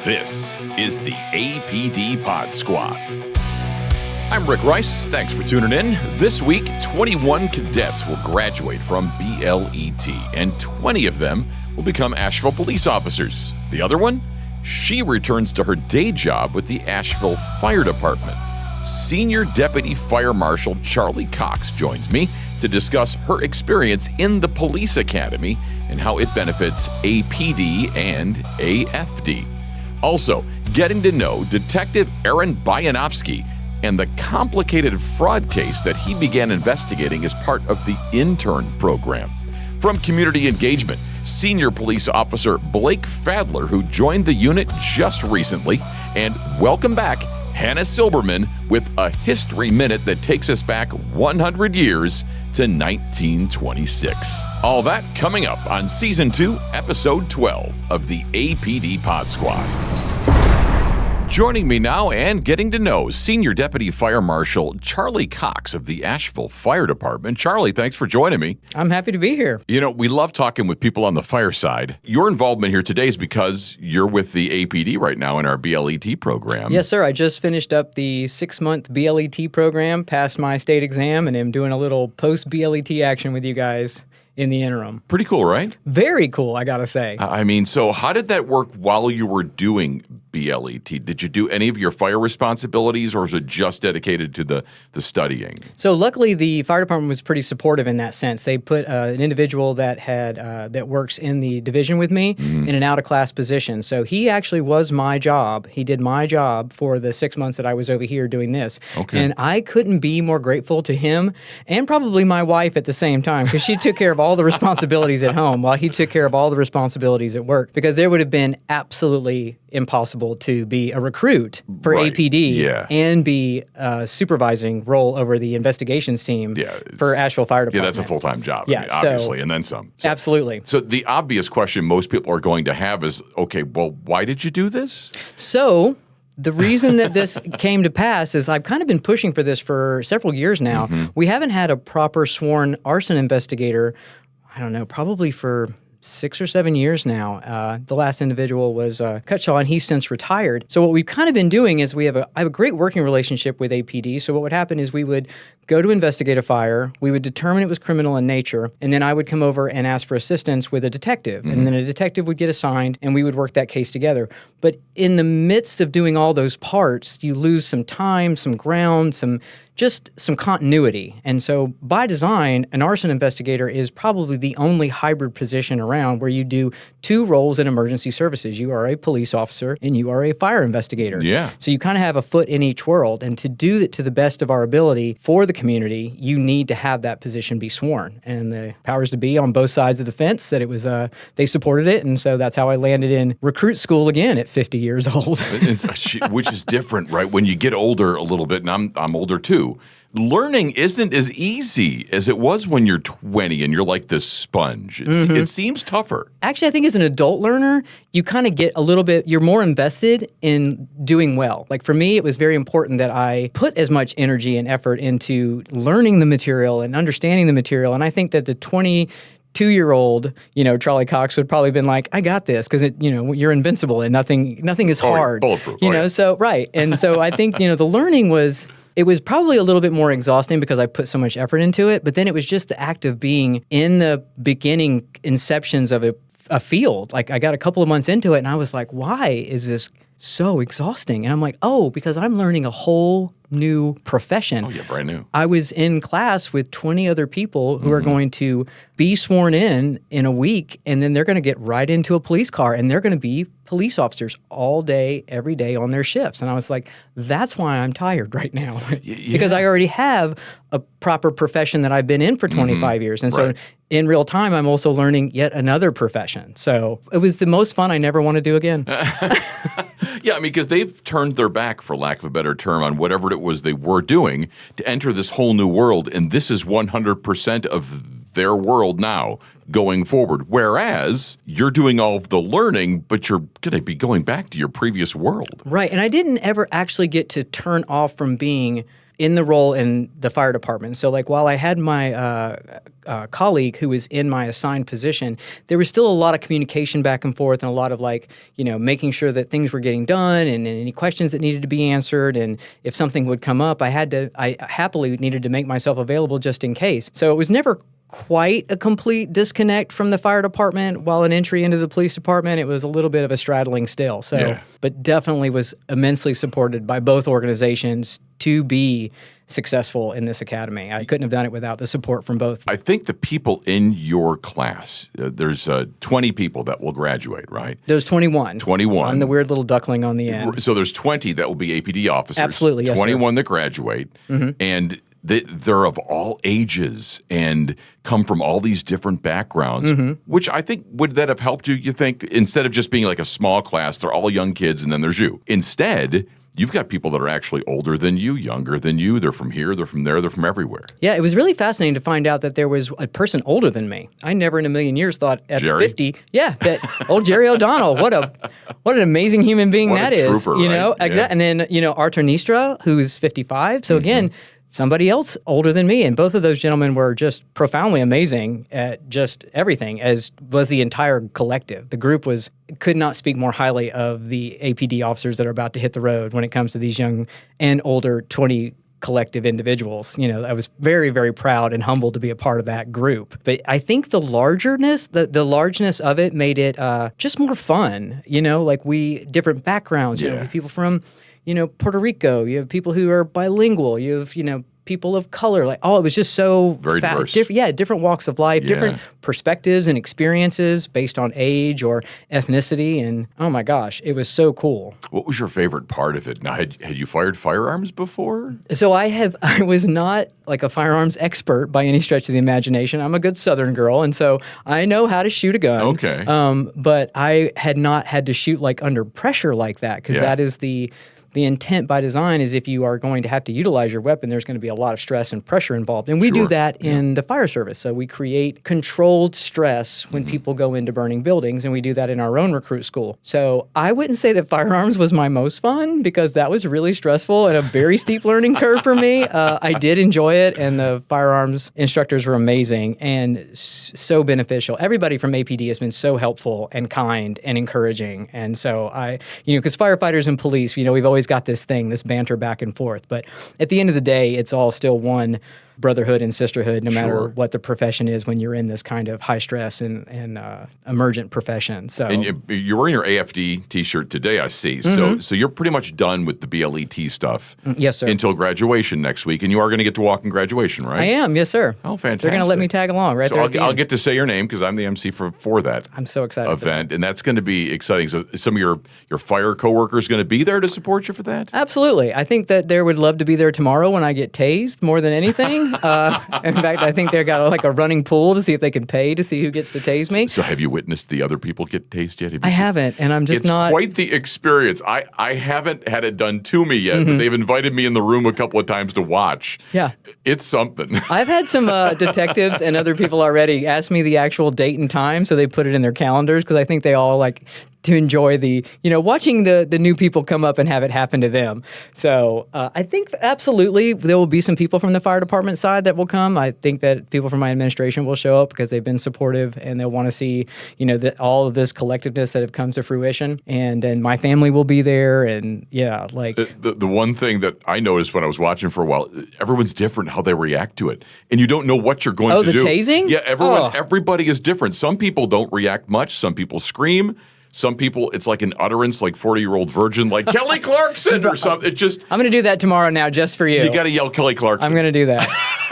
This is the APD Pod Squad. I'm Rick Rice. Thanks for tuning in. This week, 21 cadets will graduate from BLET, and 20 of them will become Asheville Police Officers. The other one? She returns to her day job with the Asheville Fire Department. Senior Deputy Fire Marshal Charley Cox joins me to discuss her experience in the Police Academy and how it benefits APD and AFD. Also, getting to know Detective Aaron Buyanovsky and the complicated fraud case that he began investigating as part of the intern program. From community engagement, Senior Police Officer Blake Fadler, who joined the unit just recently, and welcome back, Hannah Silberman, with a History Minute that takes us back 100 years to 1926. All that coming up on Season 2, Episode 12 of the APD Pod Squad. Joining me now and getting to know Senior Deputy Fire Marshal Charley Cox of the Asheville Fire Department. Charley, thanks for joining me. I'm happy to be here. You know, we love talking with people on the fire side. Your involvement here today is because you're with the APD right now in our BLET program. Yes, sir. I just finished up the 6-month BLET program, passed my state exam, and am doing a little post-BLET action with you guys in the interim. Pretty cool, right? Very cool, I gotta say. So how did that work while you were doing BLET? Did you do any of your fire responsibilities, or is it just dedicated to the studying? So luckily, the fire department was pretty supportive in that sense. They put an individual that had that works in the division with me in an out-of-class position. So he actually was my job. He did my job for the 6 months that I was over here doing this. Okay. And I couldn't be more grateful to him and probably my wife at the same time, because she took care of all the responsibilities at home while he took care of all the responsibilities at work, because there would have been absolutely impossible to be a recruit for APD and be a supervising role over the investigations team for Asheville Fire Department. Yeah, that's a full-time job, obviously, and then some. So, absolutely. So the obvious question most people are going to have is, okay, well, why did you do this? So the reason that this came to pass is I've kind of been pushing for this for several years now. We haven't had a proper sworn arson investigator, I don't know, probably for 6 or 7 years now. The last individual was Cutshaw, and he's since retired. So what we've kind of been doing is I have a great working relationship with APD. So what would happen is we would go to investigate a fire, we would determine it was criminal in nature, and then I would come over and ask for assistance with a detective. And then a detective would get assigned, and we would work that case together. But in the midst of doing all those parts, you lose some time, some ground, some continuity. And so by design, an arson investigator is probably the only hybrid position around where you do 2 roles in emergency services. You are a police officer and you are a fire investigator. Yeah. So you kind of have a foot in each world. And to do it to the best of our ability for the community, you need to have that position be sworn. And the powers to be on both sides of the fence said it was, they supported it. And so that's how I landed in recruit school again at 50 years old. Which is different, right? When you get older a little bit, and I'm older too, learning isn't as easy as it was when you're 20 and you're like this sponge. It seems tougher. Actually, I think as an adult learner, you kind of get a little bit, you're more invested in doing well. Like for me, it was very important that I put as much energy and effort into learning the material and understanding the material. And I think that the 22-year-old, Charley Cox would probably been like, I got this, because you're invincible and nothing is hard. Bulletproof. So right. And so I think, the learning it was probably a little bit more exhausting because I put so much effort into it, but then it was just the act of being in the beginning inceptions of a field. Like I got a couple of months into it and I was like, why is this so exhausting? And I'm like, because I'm learning a whole new profession. Oh, yeah, brand new. I was in class with 20 other people who are going to be sworn in a week, and then they're going to get right into a police car, and they're going to be police officers all day, every day on their shifts. And I was like, that's why I'm tired right now. Because I already have a proper profession that I've been in for 25 years. And so in real time, I'm also learning yet another profession. So it was the most fun I never want to do again. Yeah, because they've turned their back, for lack of a better term, on whatever it was they were doing to enter this whole new world, and this is 100% of their world now going forward. Whereas you're doing all of the learning, but you're going to be going back to your previous world. Right, and I didn't ever actually get to turn off from being in the role in the fire department. So like while I had my colleague who was in my assigned position, there was still a lot of communication back and forth and a lot of like, making sure that things were getting done and any questions that needed to be answered. And if something would come up, I happily needed to make myself available just in case. So it was never quite a complete disconnect from the fire department while an entry into the police department. It was a little bit of a straddling still. So, but definitely was immensely supported by both organizations to be successful in this academy. I couldn't have done it without the support from both. I think the people in your class, there's 20 people that will graduate, right? There's 21. 21. I'm the weird little duckling on the end. So there's 20 that will be APD officers. Absolutely, yes, 21 that graduate. And they're of all ages and come from all these different backgrounds, which I think, would that have helped you, you think, instead of just being like a small class, they're all young kids and then there's you. Instead, you've got people that are actually older than you, younger than you. They're from here, they're from there, they're from everywhere. Yeah, it was really fascinating to find out that there was a person older than me. I never in a million years thought at Jerry? 50, that old Jerry O'Donnell, what an amazing human being What that a is. trooper, right? And then, Arthur Nistra, who's 55. So again, somebody else older than me. And both of those gentlemen were just profoundly amazing at just everything, as was the entire collective. The group could not speak more highly of the APD officers that are about to hit the road when it comes to these young and older 20 collective individuals. I was very, very proud and humbled to be a part of that group. But I think the largeness of it made it just more fun. Different backgrounds. You have people from Puerto Rico. You have people who are bilingual. You have, people of color. It was just so very diverse. Different walks of life, different perspectives and experiences based on age or ethnicity. And oh my gosh, it was so cool. What was your favorite part of it? Now, had you fired firearms before? So I was not like a firearms expert by any stretch of the imagination. I'm a good Southern girl, and so I know how to shoot a gun. Okay. But I had not had to shoot like under pressure like that, because that is the intent by design is if you are going to have to utilize your weapon, there's going to be a lot of stress and pressure involved. And we do that in the fire service. So we create controlled stress when people go into burning buildings, and we do that in our own recruit school. So I wouldn't say that firearms was my most fun, because that was really stressful and a very steep learning curve for me. I did enjoy it, and the firearms instructors were amazing and so beneficial. Everybody from APD has been so helpful and kind and encouraging. And so because firefighters and police, we've always got this banter back and forth. But at the end of the day, it's all still one brotherhood and sisterhood, no matter what the profession is when you're in this kind of high stress and emergent profession. So, and you're wearing your AFD T-shirt today, I see. So you're pretty much done with the BLET stuff. Yes, sir. Until graduation next week, and you are going to get to walk in graduation, right? I am, yes, sir. Oh, fantastic! They're going to let me tag along right there. So I'll get to say your name because I'm the MC for that. I'm so excited event, and that's going to be exciting. So some of your fire coworkers going to be there to support you for that? Absolutely. I think that they would love to be there tomorrow when I get tased more than anything. In fact, I think they've got a running pool to see if they can pay to see who gets to tase me. So have you witnessed the other people get tased yet? I haven't, and I'm just not. It's quite the experience. I haven't had it done to me yet, but they've invited me in the room a couple of times to watch. Yeah. It's something. I've had some detectives and other people already ask me the actual date and time, so they put it in their calendars, because I think they all like to enjoy watching the new people come up and have it happen to them. So I think absolutely there will be some people from the fire department side that will come. I think that people from my administration will show up because they've been supportive and they'll want to see, all of this collectiveness that have come to fruition. And then my family will be there. And the one thing that I noticed when I was watching for a while, everyone's different how they react to it. And you don't know what you're going to do. Oh, the tasing? Yeah, everybody is different. Some people don't react much. Some people scream. Some people, it's like an utterance, like 40-year-old virgin, like Kelly Clarkson or something. I'm going to do that tomorrow now just for you. You got to yell Kelly Clarkson. I'm going to do that.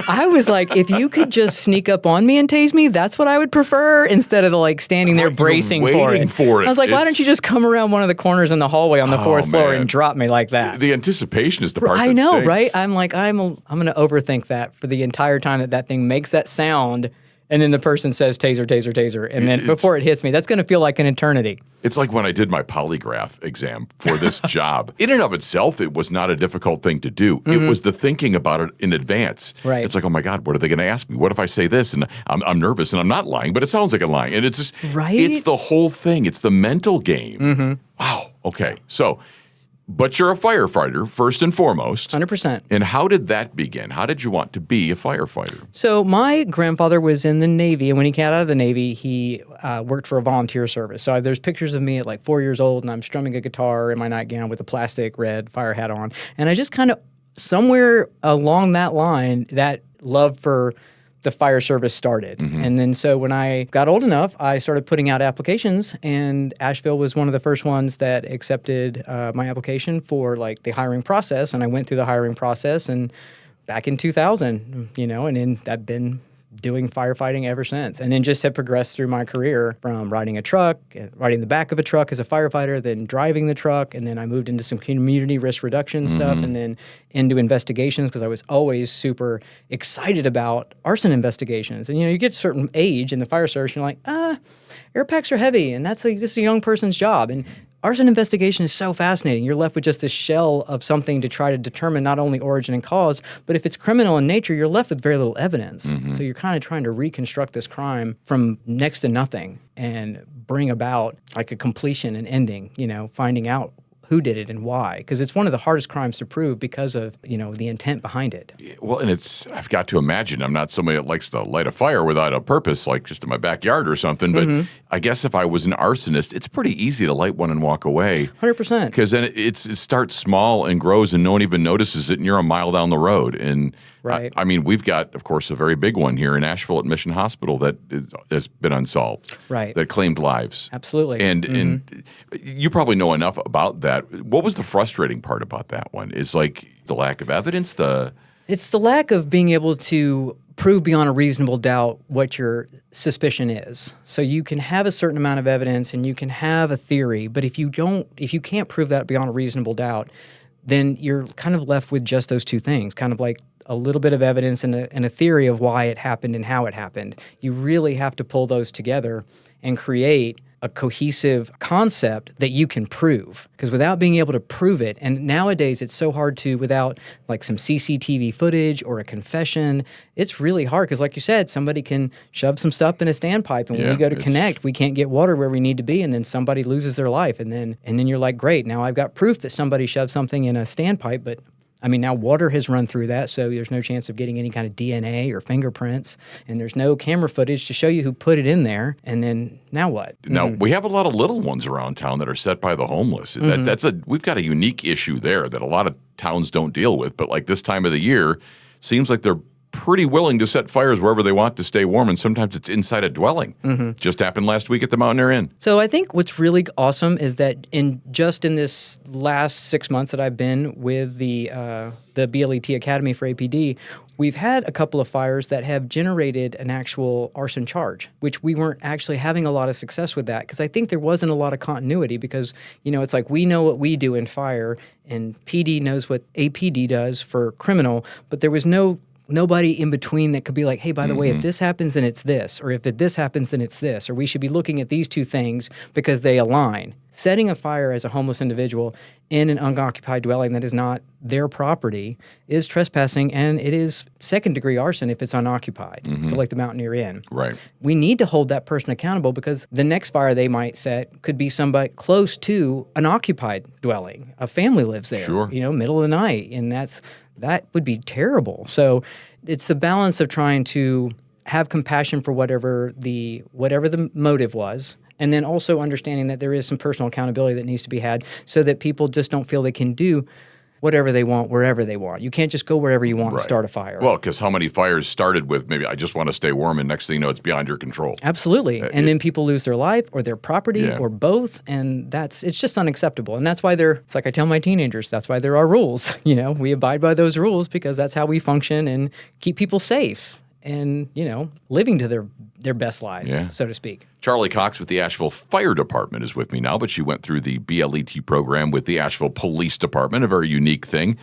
I was like, if you could just sneak up on me and tase me, that's what I would prefer, instead of standing there bracing for it. I was like, why don't you just come around one of the corners in the hallway on the fourth floor and drop me like that? The anticipation is the part that I know, stinks. right? I'm like, I'm going to overthink that for the entire time that thing makes that sound. And then the person says, taser, taser, taser. And then before it hits me, that's going to feel like an eternity. It's like when I did my polygraph exam for this job. In and of itself, it was not a difficult thing to do. It was the thinking about it in advance. Right. It's like, oh my God, what are they going to ask me? What if I say this? And I'm nervous and I'm not lying, but it sounds like I'm lying. And it's just, it's the whole thing. It's the mental game. Wow. Okay. So But you're a firefighter, first and foremost. 100%. And how did that begin? How did you want to be a firefighter? So my grandfather was in the Navy, and when he got out of the Navy, he worked for a volunteer service. So there's pictures of me at like 4 years old, and I'm strumming a guitar in my nightgown with a plastic red fire hat on. And I just kind of, somewhere along that line, that love for the fire service started. And then so when I got old enough, I started putting out applications, and Asheville was one of the first ones that accepted my application for like the hiring process. And I went through the hiring process and back in 2000, and then I've been doing firefighting ever since. And then just have progressed through my career from riding a truck, riding the back of a truck as a firefighter, then driving the truck. And then I moved into some community risk reduction stuff and then into investigations because I was always super excited about arson investigations. And, you get to a certain age in the fire service, you're like, air packs are heavy and this is a young person's job. And arson investigation is so fascinating. You're left with just this shell of something to try to determine not only origin and cause, but if it's criminal in nature, you're left with very little evidence. So you're kind of trying to reconstruct this crime from next to nothing and bring about like a completion and ending, finding out who did it and why, because it's one of the hardest crimes to prove because of, the intent behind it. Well, and I've got to imagine, I'm not somebody that likes to light a fire without a purpose, like just in my backyard or something, but I guess if I was an arsonist, it's pretty easy to light one and walk away. 100%. Because then it starts small and grows and no one even notices it and you're a mile down the road. And right. I mean, we've got, of course, a very big one here in Asheville at Mission Hospital that has been unsolved. Right. That claimed lives. Absolutely. And you probably know enough about that. What was the frustrating part about that one? Is like the lack of evidence? It's the lack of being able to prove beyond a reasonable doubt what your suspicion is. So you can have a certain amount of evidence and you can have a theory, but if you can't prove that beyond a reasonable doubt, then you're kind of left with just those two things, kind of like a little bit of evidence and a theory of why it happened and how it happened. You really have to pull those together and create a cohesive concept that you can prove. Because without being able to prove it, and nowadays it's so hard to, without like some CCTV footage or a confession, it's really hard because like you said, somebody can shove some stuff in a standpipe and when we go to connect, we can't get water where we need to be and then somebody loses their life. And then you're like, great, now I've got proof that somebody shoved something in a standpipe, but I mean, now water has run through that, so there's no chance of getting any kind of DNA or fingerprints, and there's no camera footage to show you who put it in there, and then now what? Now, we have a lot of little ones around town that are set by the homeless. We've got a unique issue there that a lot of towns don't deal with, but like this time of the year, seems like they're pretty willing to set fires wherever they want to stay warm, and sometimes it's inside a dwelling. Just happened last week at the Mountaineer Inn. So I think what's really awesome is that in this last 6 months that I've been with the BLET Academy for APD, we've had a couple of fires that have generated an actual arson charge, which we weren't actually having a lot of success with that because I think there wasn't a lot of continuity because, it's like we know what we do in fire and PD knows what APD does for criminal, but there was nobody in between that could be like, hey, by the way, if this happens, then it's this, or if this happens, then it's this, or we should be looking at these two things because they align. Setting a fire as a homeless individual in an unoccupied dwelling that is not their property is trespassing, and it is second-degree arson if it's unoccupied, so like the Mountaineer Inn. Right. We need to hold that person accountable because the next fire they might set could be somebody close to an occupied dwelling. A family lives there, middle of the night, and that would be terrible. So it's the balance of trying to have compassion for whatever the motive was, and then also understanding that there is some personal accountability that needs to be had so that people just don't feel they can do whatever they want, wherever they want. You can't just go wherever you want and start a fire. Well, because how many fires started with maybe I just want to stay warm and next thing you know, it's beyond your control. Absolutely. And then people lose their life or their property or both, and it's just unacceptable. And that's why it's like I tell my teenagers, that's why there are rules. We abide by those rules because that's how we function and keep people safe and, living to their best lives, so to speak. Charley Cox with the Asheville Fire Department is with me now, but she went through the BLET program with the Asheville Police Department, a very unique thing.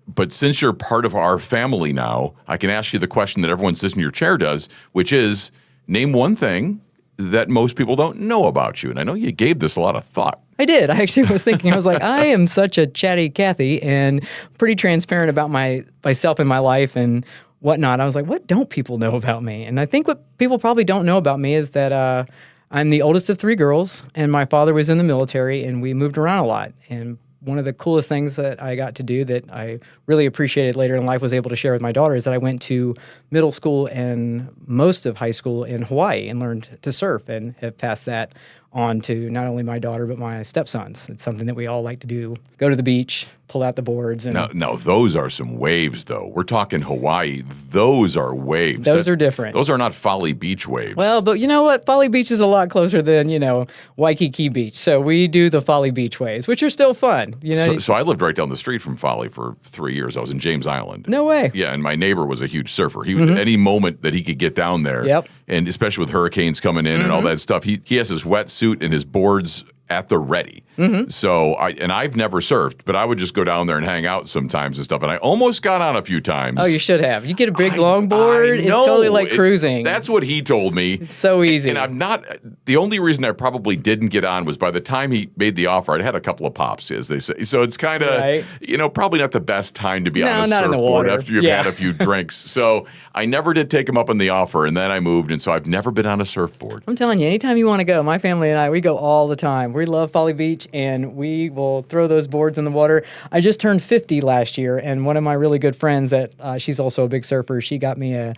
But since you're part of our family now, I can ask you the question that everyone sitting in your chair does, which is, name one thing that most people don't know about you. And I know you gave this a lot of thought. I did. I actually was thinking, I was like, I am such a chatty Cathy and pretty transparent about myself and my life and whatnot. I was like, what don't people know about me? And I think what people probably don't know about me is that I'm the oldest of three girls, and my father was in the military, and we moved around a lot. And one of the coolest things that I got to do that I really appreciated later in life, was able to share with my daughter, is that I went to middle school and most of high school in Hawaii and learned to surf, and have passed that on to not only my daughter, but my stepsons. It's something that we all like to do. Go to the beach, pull out the boards. And Now, those are some waves, though. We're talking Hawaii. Those are waves. Those are different. Those are not Folly Beach waves. Well, but you know what? Folly Beach is a lot closer than, Waikiki Beach. So we do the Folly Beach waves, which are still fun. So I lived right down the street from Folly for 3 years. I was in James Island. No way. Yeah, and my neighbor was a huge surfer. He would, any moment that he could get down there, Yep. and especially with hurricanes coming in and all that stuff, he has his wetsuit and his boards at the ready. So I've never surfed, but I would just go down there and hang out sometimes and stuff. And I almost got on a few times. Oh, you should have. You get a big longboard. It's totally like cruising. That's what he told me. It's so easy. And I'm not. The only reason I probably didn't get on was by the time he made the offer, I'd had a couple of pops, as they say. So it's kind of, right. Probably not the best time to be on a not in the surfboard water. after you've had a few drinks. So I never did take him up on the offer, and then I moved, and so I've never been on a surfboard. I'm telling you, anytime you want to go, my family and I, we go all the time. We love Folly Beach, and we will throw those boards in the water. I just turned 50 last year, and one of my really good friends that she's also a big surfer, she got me a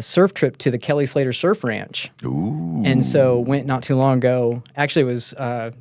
surf trip to the Kelly Slater Surf Ranch. Ooh. And so went not too long ago. Actually, it was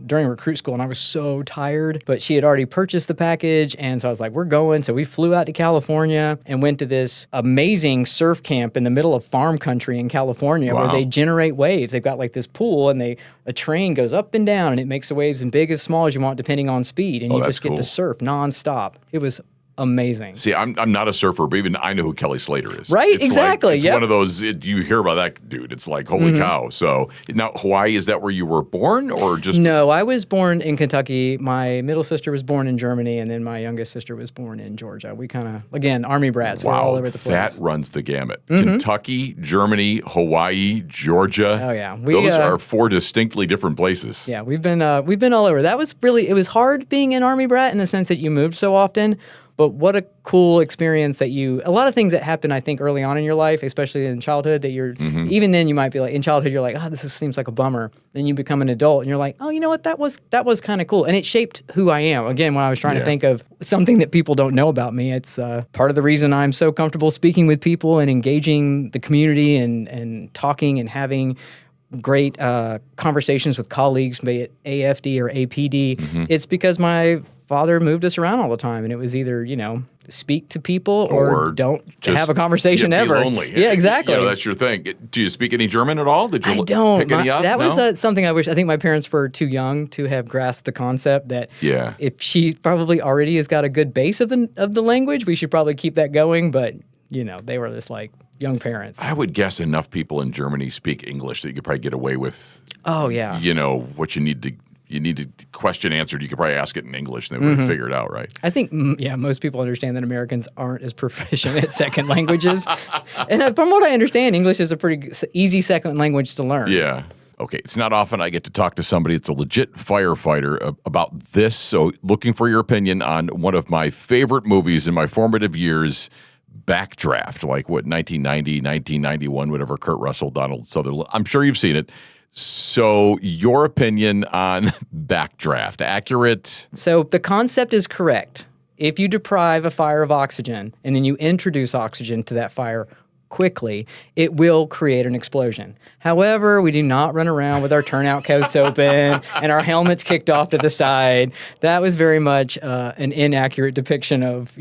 during recruit school, and I was so tired, but she had already purchased the package, and so I was like, we're going. So we flew out to California and went to this amazing surf camp in the middle of farm country in California where they generate waves. They've got like this pool, and a train goes up and down, and it makes the waves as big as small as you want, depending on speed, and you just get to surf nonstop. It was amazing. See, I'm not a surfer, but even I know who Kelly Slater is. Right, it's exactly. It's one of those, you hear about that dude, it's like, holy cow. So now, Hawaii, is that where you were born, or just? No, I was born in Kentucky. My middle sister was born in Germany, and then my youngest sister was born in Georgia. We kind of, again, Army brats. We're all over the place. That runs the gamut. Kentucky, Germany, Hawaii, Georgia. Oh, yeah. Those are 4 distinctly different places. Yeah, we've been all over. That was really, it was hard being an Army brat in the sense that you moved so often. But what a cool experience that a lot of things that happen, I think, early on in your life, especially in childhood, that you're, even then you might be like, in childhood, you're like, seems like a bummer. Then you become an adult and you're like, oh, you know what, that was kind of cool. And it shaped who I am. Again, when I was trying to think of something that people don't know about me, it's part of the reason I'm so comfortable speaking with people and engaging the community and talking and having great conversations with colleagues, be it AFD or APD. It's because my father moved us around all the time, and it was either, speak to people or don't have a conversation ever. Be lonely. Yeah, exactly. That's your thing. Do you speak any German at all? Did you I don't. pick any up? That was something I think my parents were too young to have grasped the concept that if she probably already has got a good base of the language, we should probably keep that going. But, they were just like young parents. I would guess enough people in Germany speak English that you could probably get away with. Oh, yeah. What you need to question answered, you could probably ask it in English and they would figure it out, right? I think, most people understand that Americans aren't as proficient at second languages. And from what I understand, English is a pretty easy second language to learn. Yeah. Okay, it's not often I get to talk to somebody that's a legit firefighter about this, so looking for your opinion on one of my favorite movies in my formative years, Backdraft, like 1990, 1991, whatever, Kurt Russell, Donald Sutherland. I'm sure you've seen it. So your opinion on Backdraft, accurate? So the concept is correct. If you deprive a fire of oxygen and then you introduce oxygen to that fire quickly, it will create an explosion. However, we do not run around with our turnout coats open and our helmets kicked off to the side. That was very much an inaccurate depiction of,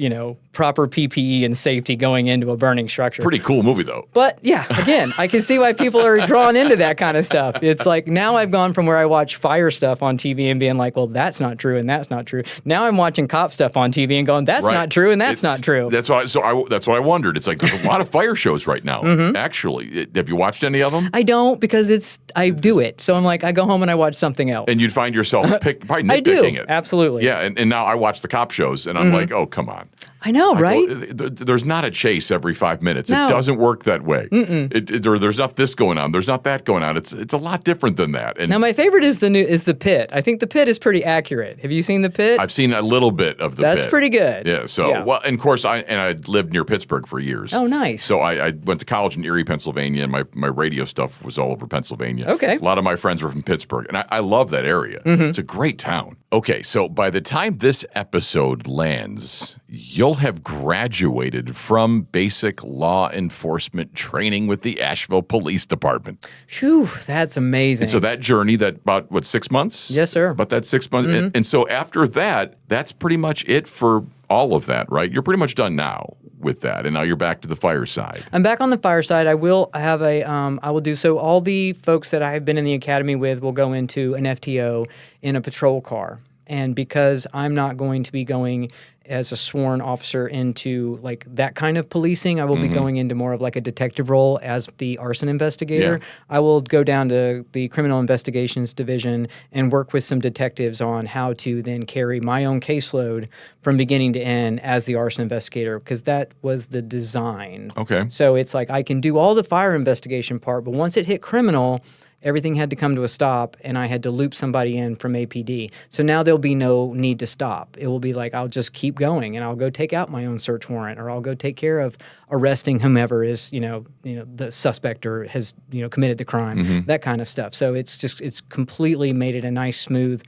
proper PPE and safety going into a burning structure. Pretty cool movie, though. But yeah, again, I can see why people are drawn into that kind of stuff. It's like now I've gone from where I watch fire stuff on TV and being like, well, that's not true and that's not true. Now I'm watching cop stuff on TV and going, that's not true and that's not true. That's why. That's what I wondered. It's like there's a lot of fire shows right now. Actually, have you watched any of them? I don't, because I do it. So I'm like, I go home and I watch something else. And you'd find yourself probably nitpicking I do, it. Absolutely. Yeah, and now I watch the cop shows and I'm like, oh, come on. I know, right? There's not a chase every 5 minutes. No. It doesn't work that way. There's not this going on. There's not that going on. It's a lot different than that. And now, my favorite is The Pit. I think The Pit is pretty accurate. Have you seen The Pit? I've seen a little bit of The Pit. That's pretty good. Yeah. So, well, and of course, I lived near Pittsburgh for years. Oh, nice. So I I went to college in Erie, Pennsylvania, and my radio stuff was all over Pennsylvania. Okay. A lot of my friends were from Pittsburgh, and I love that area. It's a great town. Okay, so by the time this episode lands, you'll have graduated from basic law enforcement training with the Asheville Police Department. Phew, that's amazing. And so that journey, that about, 6 months? Yes, sir. About that 6 months. And so after that, that's pretty much it for all of that, right? You're pretty much done now with that, and now you're back to the fire side. I'm back on the fire side. I will have I will do so. All the folks that I have been in the academy with will go into an FTO in a patrol car. And because I'm not going to be going as a sworn officer into like that kind of policing, I will be going into more of like a detective role as the arson investigator. Yeah. I will go down to the criminal investigations division and work with some detectives on how to then carry my own caseload from beginning to end as the arson investigator, because that was the design. Okay. So it's like I can do all the fire investigation part, but once it hit criminal, everything had to come to a stop, and I had to loop somebody in from APD. So now there'll be no need to stop. It will be like I'll just keep going, and I'll go take out my own search warrant, or I'll go take care of arresting whomever is, the suspect or has, committed the crime, that kind of stuff. So it's completely made it a nice, smooth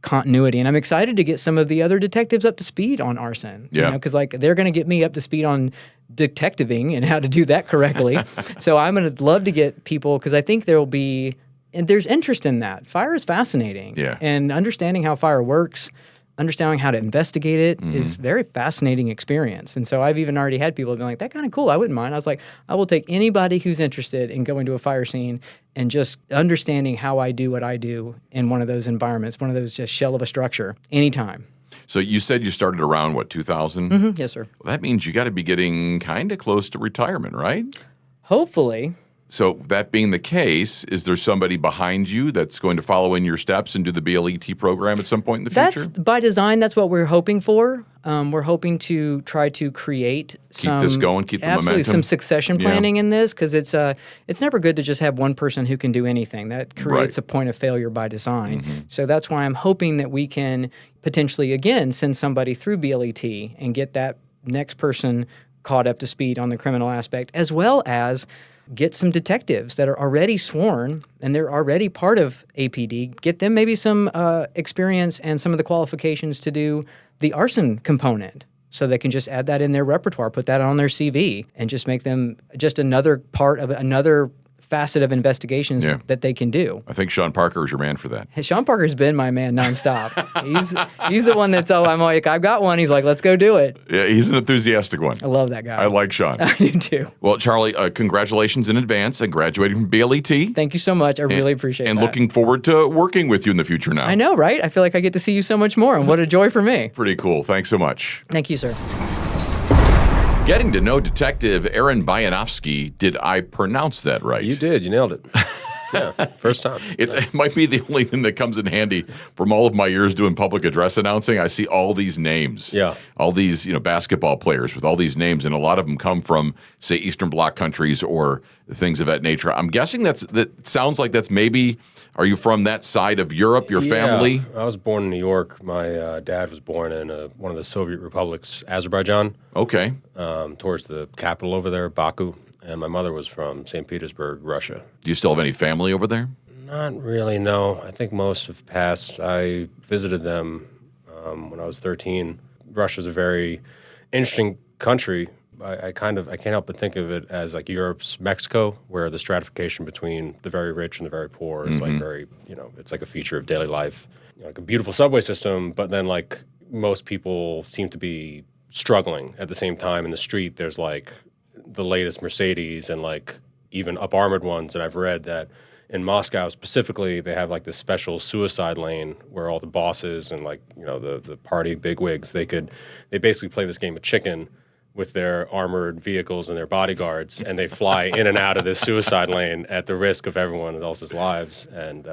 continuity, and I'm excited to get some of the other detectives up to speed on arson. Yeah. Because they're going to get me up to speed on detectiving and how to do that correctly. So I'm going to love to get people, because I think there's interest in that. Fire is fascinating. Yeah. And understanding how fire works, understanding how to investigate it is very fascinating experience. And so I've even already had people be like, that kind of cool, I wouldn't mind. I was like, I will take anybody who's interested in going to a fire scene and just understanding how I do what I do in one of those environments, one of those just shell of a structure, anytime. So you said you started around, 2000? Yes, sir. Well, that means you got to be getting kind of close to retirement, right? Hopefully. So that being the case, is there somebody behind you that's going to follow in your steps and do the BLET program at some point in the future? That's by design. That's what we're hoping for. We're hoping to try to create Keep this going, keep the absolutely momentum. some succession planning in this, because it's never good to just have one person who can do anything. That creates a point of failure by design. So that's why I'm hoping that we can potentially again send somebody through BLET and get that next person caught up to speed on the criminal aspect, as well as get some detectives that are already sworn and they're already part of APD, get them maybe some experience and some of the qualifications to do the arson component, so they can just add that in their repertoire, put that on their CV, and just make them just another part of another facet of investigations that they can do. I think Sean Parker is your man for that. Sean Parker's been my man nonstop. He's the one that's, I'm like, I've got one. He's like, let's go do it. Yeah, he's an enthusiastic one. I love that guy. I like Sean. I do too. Well, Charley, congratulations in advance on graduating from BLET. Thank you so much. I really appreciate it. And looking forward to working with you in the future now. I know, right? I feel like I get to see you so much more, and what a joy for me. Pretty cool. Thanks so much. Thank you, sir. Getting to know Detective Aaron Buyanovsky. Did I pronounce that right? You did. You nailed it. Yeah, first time. It might be the only thing that comes in handy from all of my years doing public address announcing. I see all these names. Yeah. All these, basketball players with all these names, and a lot of them come from, say, Eastern Bloc countries or things of that nature. I'm guessing that sounds like that's maybe. Are you from that side of Europe? Your family? I was born in New York. My dad was born in one of the Soviet republics, Azerbaijan. Okay. Towards the capital over there, Baku. And my mother was from St. Petersburg, Russia. Do you still have any family over there? Not really, no. I think most have passed. I visited them when I was 13. Russia's a very interesting country. I can't help but think of it as like Europe's Mexico, where the stratification between the very rich and the very poor is like very, it's like a feature of daily life. Like a beautiful subway system, but then like most people seem to be struggling at the same time in the street. There's like the latest Mercedes and like even up armored ones that I've read that in Moscow specifically, they have like this special suicide lane where all the bosses and like, the party bigwigs, they basically play this game of chicken with their armored vehicles and their bodyguards, and they fly in and out of this suicide lane at the risk of everyone else's lives. And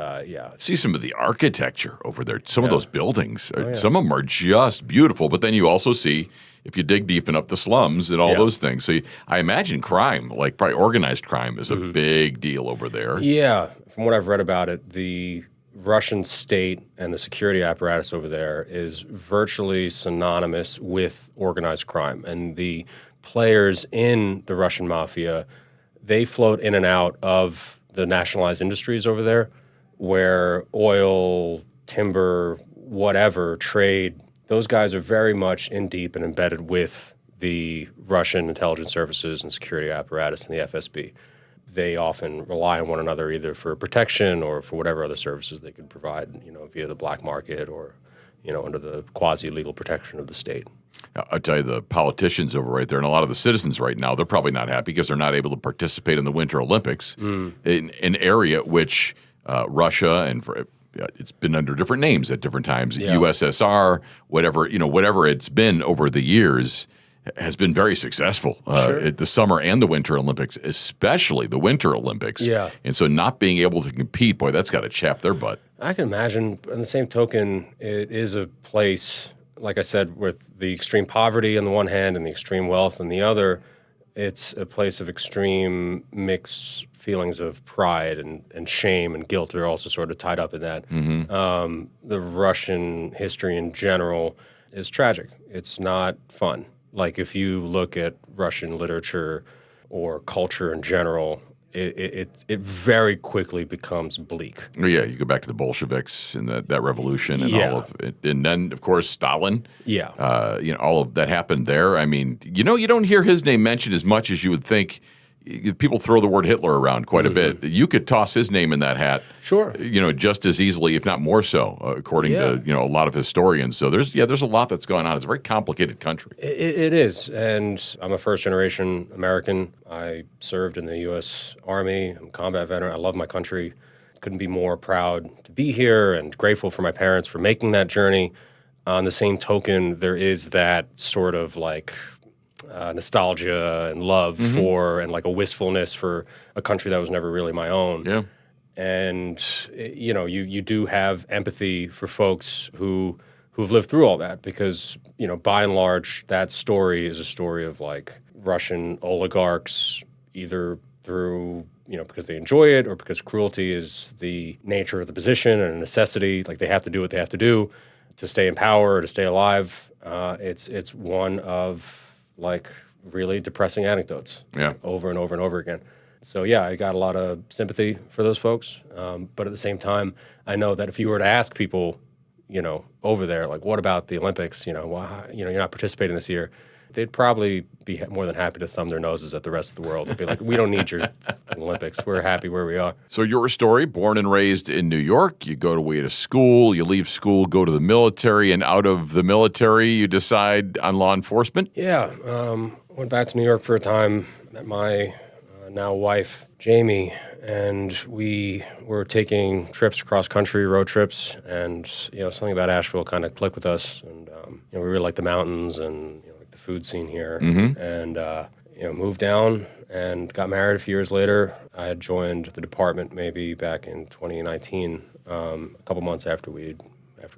See some of the architecture over there. Some of those buildings, some of them are just beautiful. But then you also see, if you dig deep enough, the slums and all those things. So I imagine crime, like probably organized crime, is a big deal over there. Yeah, from what I've read about it, the Russian state and the security apparatus over there is virtually synonymous with organized crime. And the players in the Russian mafia, they float in and out of the nationalized industries over there, where oil, timber, whatever, trade, those guys are very much in deep and embedded with the Russian intelligence services and security apparatus and the FSB. They often rely on one another either for protection or for whatever other services they can provide, via the black market or, under the quasi-legal protection of the state. I'll tell you, the politicians over right there and a lot of the citizens right now, they're probably not happy because they're not able to participate in the Winter Olympics in an area which Russia and it's been under different names at different times, USSR, whatever it's been over the years, has been very successful at the Summer and the Winter Olympics, especially the Winter Olympics. Yeah. And so not being able to compete, boy, that's got to chap their butt. I can imagine. On the same token, it is a place, like I said, with the extreme poverty on the one hand and the extreme wealth on the other. It's a place of extreme mixed feelings of pride and shame and guilt are also sort of tied up in that. The Russian history in general is tragic. It's not fun. Like if you look at Russian literature or culture in general, it very quickly becomes bleak. Yeah, you go back to the Bolsheviks and that revolution and all of it. And then, of course, Stalin. Yeah. All of that happened there. I mean, you don't hear his name mentioned as much as you would think. People throw the word Hitler around quite a bit. You could toss his name in that hat. Sure. Just as easily, if not more so, according to, a lot of historians. So there's a lot that's going on. It's a very complicated country. It is. And I'm a first-generation American. I served in the U.S. Army. I'm a combat veteran. I love my country. Couldn't be more proud to be here and grateful for my parents for making that journey. On the same token, there is that sort of like nostalgia and love for and like a wistfulness for a country that was never really my own. Yeah. And you do have empathy for folks who've lived through all that because by and large that story is a story of like Russian oligarchs either through because they enjoy it or because cruelty is the nature of the position and a necessity, like they have to do what they have to do to stay in power or to stay alive. It's one of like really depressing anecdotes over and over and over again. So I got a lot of sympathy for those folks. But at the same time, I know that if you were to ask people, over there, like, what about the Olympics? Why, you're not participating this year. They'd probably be more than happy to thumb their noses at the rest of the world and be like, we don't need your Olympics. We're happy where we are. So your story, born and raised in New York, you go away to school, you leave school, go to the military, and out of the military, you decide on law enforcement? Yeah. Went back to New York for a time, met my now wife, Jamie, and we were taking trips across country, road trips, and something about Asheville kind of clicked with us, and we really like the mountains and like the food scene here, and moved down and got married a few years later. I had joined the department maybe back in 2019, a couple months after we'd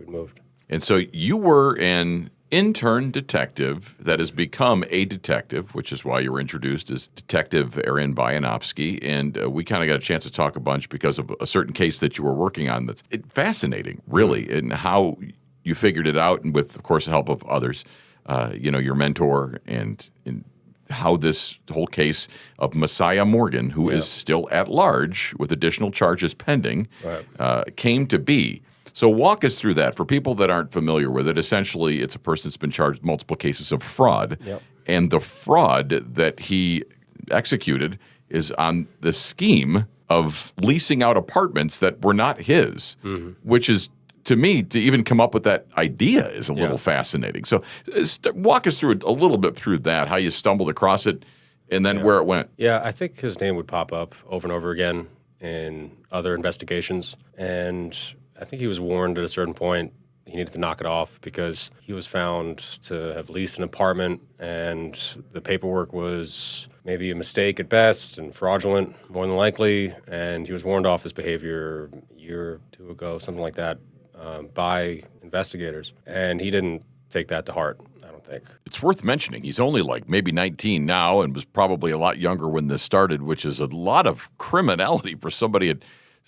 moved. And so you were an intern detective that has become a detective, which is why you were introduced as Detective Aaron Buyanovsky. And we kind of got a chance to talk a bunch because of a certain case that you were working on that's fascinating, really, and how you figured it out, and with, of course, the help of others, your mentor, and how this whole case of Messiah Morgan, who is still at large with additional charges pending, came to be. So walk us through that. For people that aren't familiar with it, essentially it's a person that's been charged with multiple cases of fraud. And the fraud that he executed is on the scheme of leasing out apartments that were not his, which is, to me, to even come up with that idea is a little fascinating. So walk us through a little bit through that, how you stumbled across it, and then where it went. Yeah, I think his name would pop up over and over again in other investigations. And I think he was warned at a certain point he needed to knock it off because he was found to have leased an apartment and the paperwork was maybe a mistake at best and fraudulent, more than likely. And he was warned off his behavior a year or two ago, something like that, by investigators. And he didn't take that to heart, I don't think. It's worth mentioning he's only like maybe 19 now and was probably a lot younger when this started, which is a lot of criminality for somebody at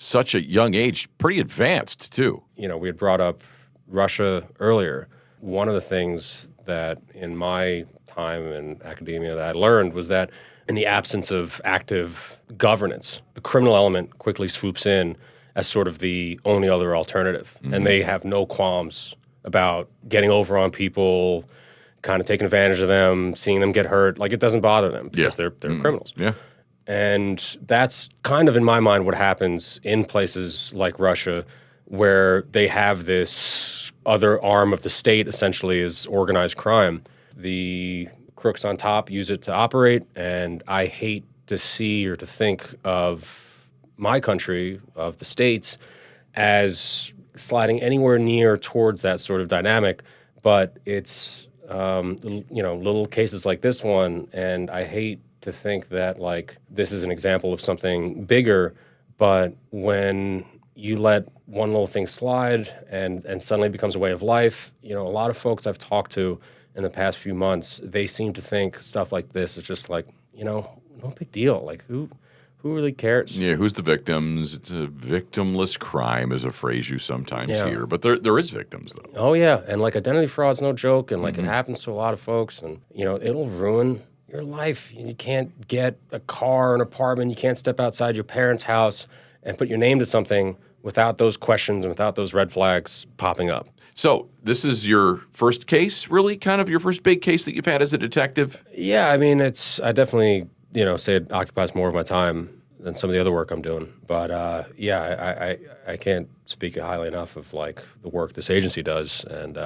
such a young age, pretty advanced too. We had brought up Russia earlier. one of the things that in my time in academia that I learned was that in the absence of active governance, the criminal element quickly swoops in as sort of the only other alternative. And they have no qualms about getting over on people, kind of taking advantage of them, seeing them get hurt. Like, it doesn't bother them because they're criminals. Yeah. And that's kind of, in my mind, what happens in places like Russia, where they have this other arm of the state, essentially, is organized crime. The crooks on top use it to operate, and I hate to see or to think of my country, of the States, as sliding anywhere near towards that sort of dynamic. But it's, little cases like this one, and I hate to think that, like, this is an example of something bigger, but when you let one little thing slide and suddenly it becomes a way of life, a lot of folks I've talked to in the past few months, they seem to think stuff like this is just like, no big deal. Like, who really cares? Yeah, who's the victims? It's a victimless crime is a phrase you sometimes hear, but there is victims, though. Oh, yeah, and, like, identity fraud's no joke, and, like, it happens to a lot of folks, and, it'll ruin your life. You can't get a car, an apartment, you can't step outside your parents' house and put your name to something without those questions and without those red flags popping up. So this is your first case, really? Kind of your first big case that you've had as a detective? Yeah, I mean, I definitely, say it occupies more of my time than some of the other work I'm doing. But I can't speak highly enough of, like, the work this agency does and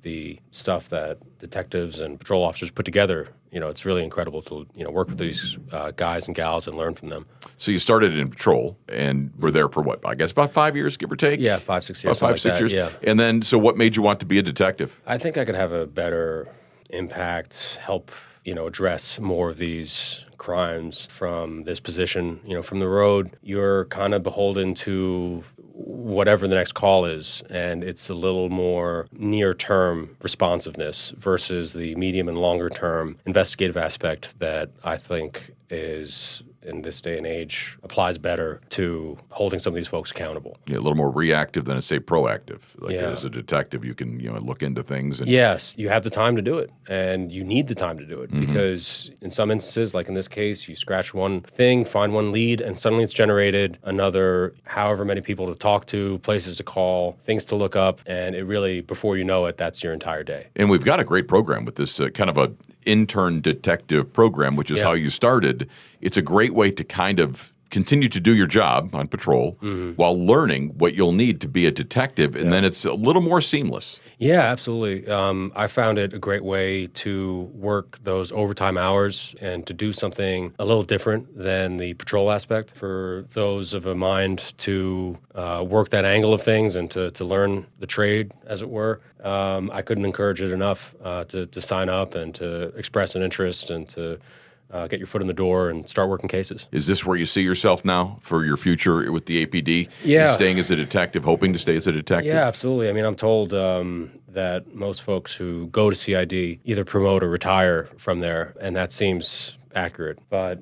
the stuff that detectives and patrol officers put together. It's really incredible to, work with these guys and gals and learn from them. So you started in patrol and were there for what? I guess about 5 years, give or take? Yeah, 5-6 years. About 5-6 years. Yeah. And then, so what made you want to be a detective? I think I could have a better impact, help, address more of these crimes from this position. From the road, you're kind of beholden to whatever the next call is, and it's a little more near-term responsiveness versus the medium and longer-term investigative aspect that I think is, in this day and age, applies better to holding some of these folks accountable. Yeah, a little more reactive than, say, proactive. Like, as a detective, you can look into things. And yes, you have the time to do it, and you need the time to do it because in some instances, like in this case, you scratch one thing, find one lead, and suddenly it's generated another however many people to talk to, places to call, things to look up, and it really, before you know it, that's your entire day. And we've got a great program with this kind of a intern detective program, which is how you started. It's a great way to kind of continue to do your job on patrol while learning what you'll need to be a detective, and then it's a little more seamless. Yeah, absolutely. I found it a great way to work those overtime hours and to do something a little different than the patrol aspect. For those of a mind to work that angle of things and to learn the trade, as it were, I couldn't encourage it enough to sign up and to express an interest and to get your foot in the door and start working cases. Is this where you see yourself now for your future with the APD? Yeah. Staying as a detective, hoping to stay as a detective? Yeah, absolutely. I mean, I'm told that most folks who go to CID either promote or retire from there, and that seems accurate. But,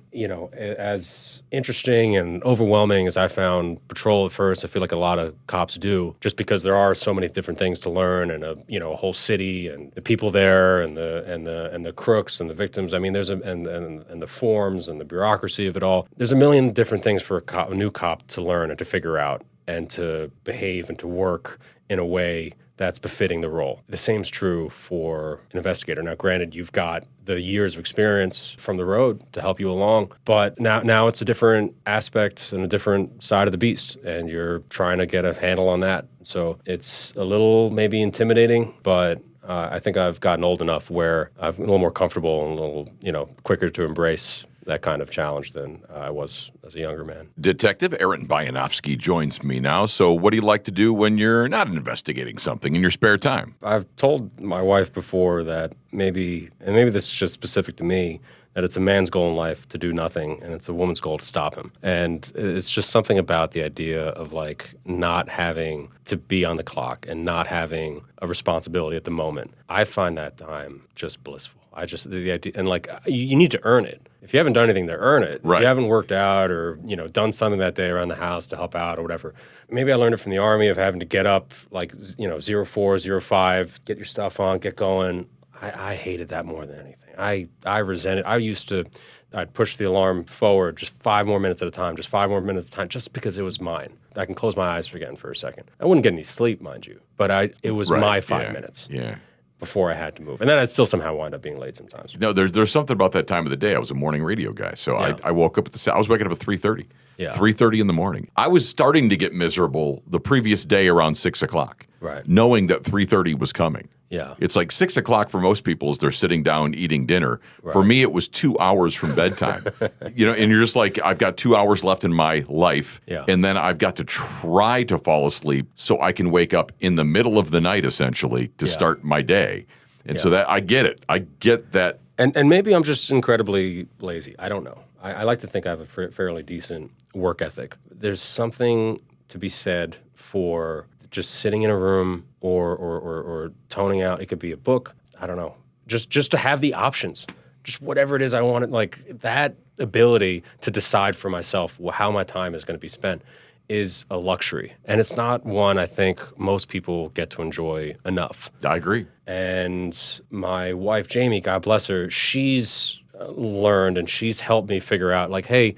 as interesting and overwhelming as I found patrol at first, I feel like a lot of cops do, just because there are so many different things to learn and a whole city and the people there and the crooks and the victims. I mean, there's and the forms and the bureaucracy of it all. There's a million different things for a new cop to learn and to figure out and to behave and to work in a way that's befitting the role. The same's true for an investigator. Now, granted, you've got the years of experience from the road to help you along, but now it's a different aspect and a different side of the beast, and you're trying to get a handle on that. So it's a little maybe intimidating, but I think I've gotten old enough where I'm a little more comfortable and a little, quicker to embrace that kind of challenge than I was as a younger man. Detective Aaron Buyanovsky joins me now. So what do you like to do when you're not investigating something in your spare time? I've told my wife before that maybe this is just specific to me, that it's a man's goal in life to do nothing and it's a woman's goal to stop him. And it's just something about the idea of, like, not having to be on the clock and not having a responsibility at the moment. I find that time just blissful. I just, the idea, and like, you need to earn it. If you haven't done anything to earn it, Right. if you haven't worked out or, done something that day around the house to help out or whatever. Maybe I learned it from the Army of having to get up like, 04, 05, get your stuff on, get going. I hated that more than anything. I resented. I'd push the alarm forward just 5 more minutes at a time, just because it was mine. I can close my eyes again for a second. I wouldn't get any sleep, mind you, but it was my 5 minutes. Yeah. Before I had to move. And then I'd still somehow wind up being late sometimes. No, there's something about that time of the day. I was a morning radio guy, so Yeah. I woke up I was waking up at 3:30. Yeah. 3:30 in the morning. I was starting to get miserable the previous day around 6 o'clock, Right. knowing that 3:30 was coming. Yeah. It's like 6 o'clock for most people as they're sitting down eating dinner. For me, it was 2 hours from bedtime. And you're just like, I've got 2 hours left in my life, Yeah. and then I've got to try to fall asleep so I can wake up in the middle of the night, essentially, to start my day. And so that I get it. I get that. And maybe I'm just incredibly lazy. I don't know. I like to think I have a fairly decent work ethic. There's something to be said for just sitting in a room or toning out. It could be a book. I don't know. Just to have the options. Just whatever it is I want. Like that ability to decide for myself how my time is going to be spent is a luxury. And it's not one I think most people get to enjoy enough. I agree. And my wife, Jamie, God bless her, she's learned and she's helped me figure out, like, hey,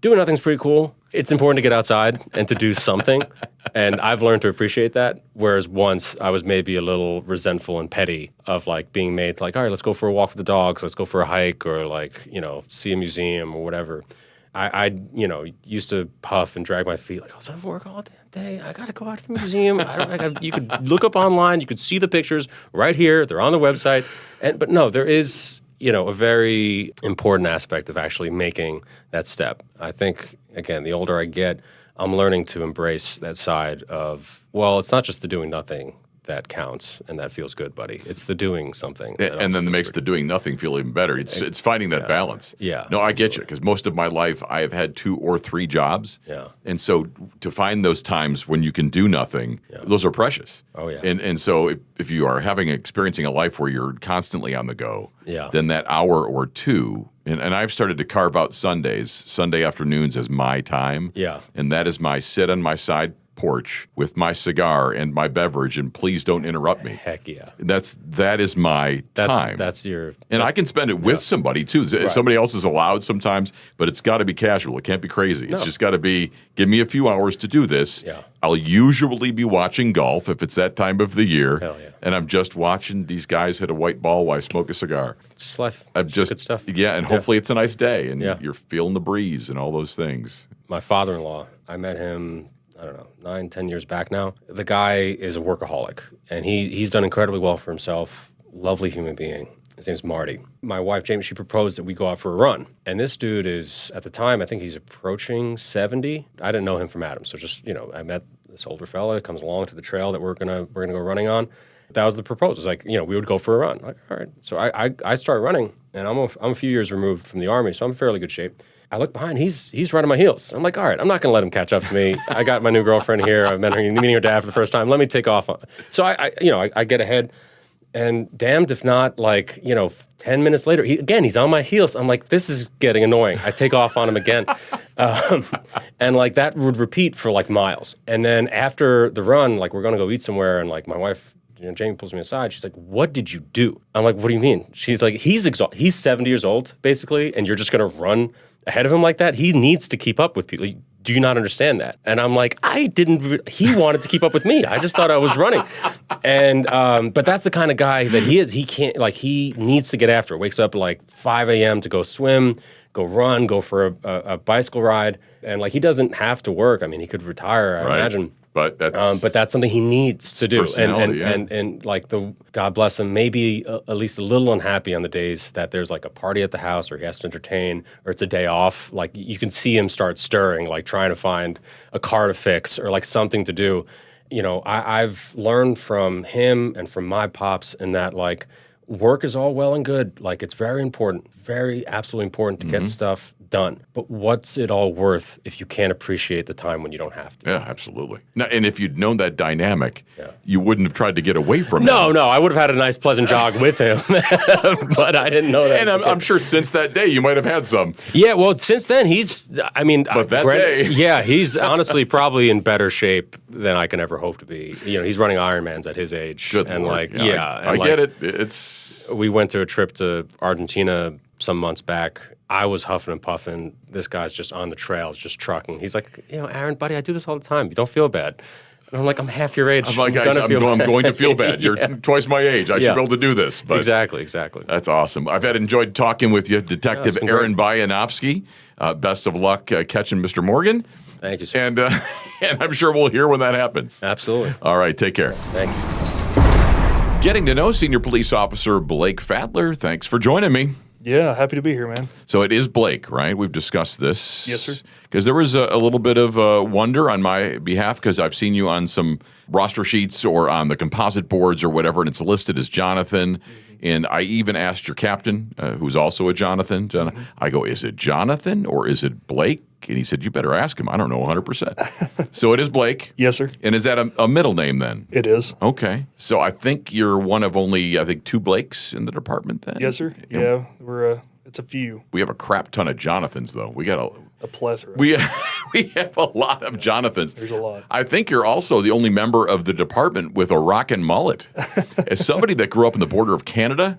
doing nothing's pretty cool. It's important to get outside and to do something. And I've learned to appreciate that. Whereas once I was maybe a little resentful and petty of like being made like, all right, let's go for a walk with the dogs. Let's go for a hike or like, see a museum or whatever. I used to puff and drag my feet like, I was at work all damn day. I got to go out to the museum. You could look up online. You could see the pictures right here. They're on the website. But no, there is, a very important aspect of actually making that step. I think, again, the older I get, I'm learning to embrace that side of, well, it's not just the doing nothing that counts and that feels good, buddy. It's the doing something. And then it makes the doing nothing feel even better. It's finding that balance. Yeah. No, I get you, because most of my life I have had 2 or 3 jobs. Yeah. And so to find those times when you can do nothing, those are precious. Oh, yeah. And so if you are experiencing a life where you're constantly on the go, then that hour or 2, and I've started to carve out Sunday afternoons as my time. Yeah. And that is my sit on my side porch with my cigar and my beverage, and please don't interrupt me. Heck yeah. That is my time. And I can spend it with somebody too. Right. Somebody else is allowed sometimes, but it's got to be casual. It can't be crazy. It's just got to be, give me a few hours to do this. Yeah. I'll usually be watching golf if it's that time of the year. Hell yeah. And I'm just watching these guys hit a white ball while I smoke a cigar. It's just life. I'm just good stuff. Yeah, and hopefully it's a nice day and you're feeling the breeze and all those things. My father-in-law, I met him, 9-10 years back now. The guy is a workaholic, and he's done incredibly well for himself. Lovely human being. His name's Marty. My wife, Jamie, she proposed that we go out for a run. And this dude is, at the time, I think he's approaching 70. I didn't know him from Adam, so just, I met this older fella, comes along to the trail that we're gonna go running on. That was the proposal. It was like, we would go for a run. Like, all right. So I start running, and I'm a few years removed from the Army, so I'm in fairly good shape. I look behind, he's running my heels. I'm like, all right, I'm not going to let him catch up to me. I got my new girlfriend here. I've met her, meeting her dad for the first time. Let me take off. So I get ahead, and damned if not, 10 minutes later, he's on my heels. I'm like, this is getting annoying. I take off on him again. And that would repeat for miles. And then after the run, we're going to go eat somewhere, and my wife, Jamie pulls me aside. She's like, what did you do? I'm like, what do you mean? She's like, he's exhausted. He's 70 years old, basically, and you're just going to run ahead of him like that? He needs to keep up with people. Do you not understand that? And I'm like, he wanted to keep up with me. I just thought I was running. And, but that's the kind of guy that he is. He can't, he needs to get after it. Wakes up at 5 a.m. to go swim, go run, go for a bicycle ride. And he doesn't have to work. I mean, he could retire, I imagine. But that's something he needs to do. And God bless him, maybe at least a little unhappy on the days that there's a party at the house or he has to entertain or it's a day off. You can see him start stirring, trying to find a car to fix or something to do. I've learned from him and from my pops in that work is all well and good. It's very important, very absolutely important to get stuff done. But what's it all worth if you can't appreciate the time when you don't have to? Yeah, absolutely. Now, and if you'd known that dynamic, you wouldn't have tried to get away from it. No, I would have had a nice, pleasant jog with him, but I didn't know that. And I'm sure since that day you might have had some. Yeah, well, since then he's he's honestly probably in better shape than I can ever hope to be. He's running Ironmans at his age. Good and Lord. I get it. We went to a trip to Argentina some months back. I was huffing and puffing. This guy's just on the trails, just trucking. He's like, Aaron, buddy, I do this all the time. You don't feel bad. And I'm like, I'm half your age. I'm like, I'm going to feel bad. You're twice my age. I should be able to do this. But exactly. That's awesome. I've enjoyed talking with you, Detective Aaron Buyanovsky. Best of luck catching Mr. Morgan. Thank you, sir. And I'm sure we'll hear when that happens. Absolutely. All right, take care. Thank you. Getting to know Senior Police Officer Blake Fadler. Thanks for joining me. Yeah, happy to be here, man. So it is Blake, right? We've discussed this. Yes, sir. Because there was a little bit of wonder on my behalf because I've seen you on some roster sheets or on the composite boards or whatever, and it's listed as Jonathan. And I even asked your captain, who's also a Jonathan. I go, is it Jonathan or is it Blake? And he said, you better ask him. I don't know 100%. So it is Blake. Yes, sir. And is that a middle name then? It is. Okay. So I think you're one of only, 2 Blakes in the department then? Yes, sir. Yeah, it's a few. We have a crap ton of Jonathans, though. We got a plethora. We have a lot of Jonathans. There's a lot. I think you're also the only member of the department with a rockin' mullet. As somebody that grew up on the border of Canada,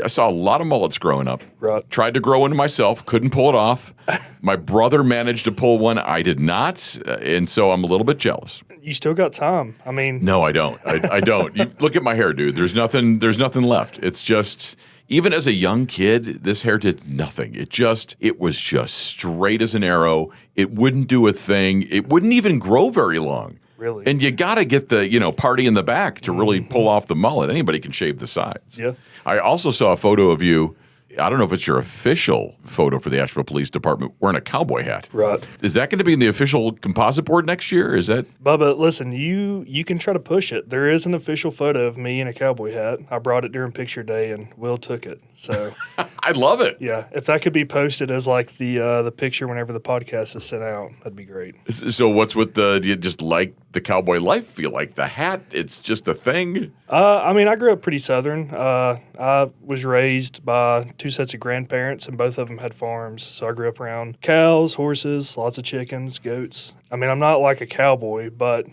I saw a lot of mullets growing up. Right. Tried to grow one myself, couldn't pull it off. My brother managed to pull one. I did not, and so I'm a little bit jealous. You still got time. I mean, no, I don't. I don't. You look at my hair, dude. There's nothing left. It's just. Even as a young kid, this hair did nothing. It was just straight as an arrow. It wouldn't do a thing. It wouldn't even grow very long. Really? And you got to get the, party in the back to really pull off the mullet. Anybody can shave the sides. Yeah. I also saw a photo of you. I don't know if it's your official photo for the Asheville Police Department wearing a cowboy hat. Right. Is that going to be in the official composite board next year? Is that? Bubba, listen, you can try to push it. There is an official photo of me in a cowboy hat. I brought it during picture day, and Will took it. So I love it. Yeah, if that could be posted as like the picture whenever the podcast is sent out, that'd be great. So what's with do you just like the cowboy life? Feel like the hat? It's just a thing. I mean, I grew up pretty Southern. I was raised by 2 sets of grandparents, and both of them had farms. So I grew up around cows, horses, lots of chickens, goats. I mean, I'm not like a cowboy, but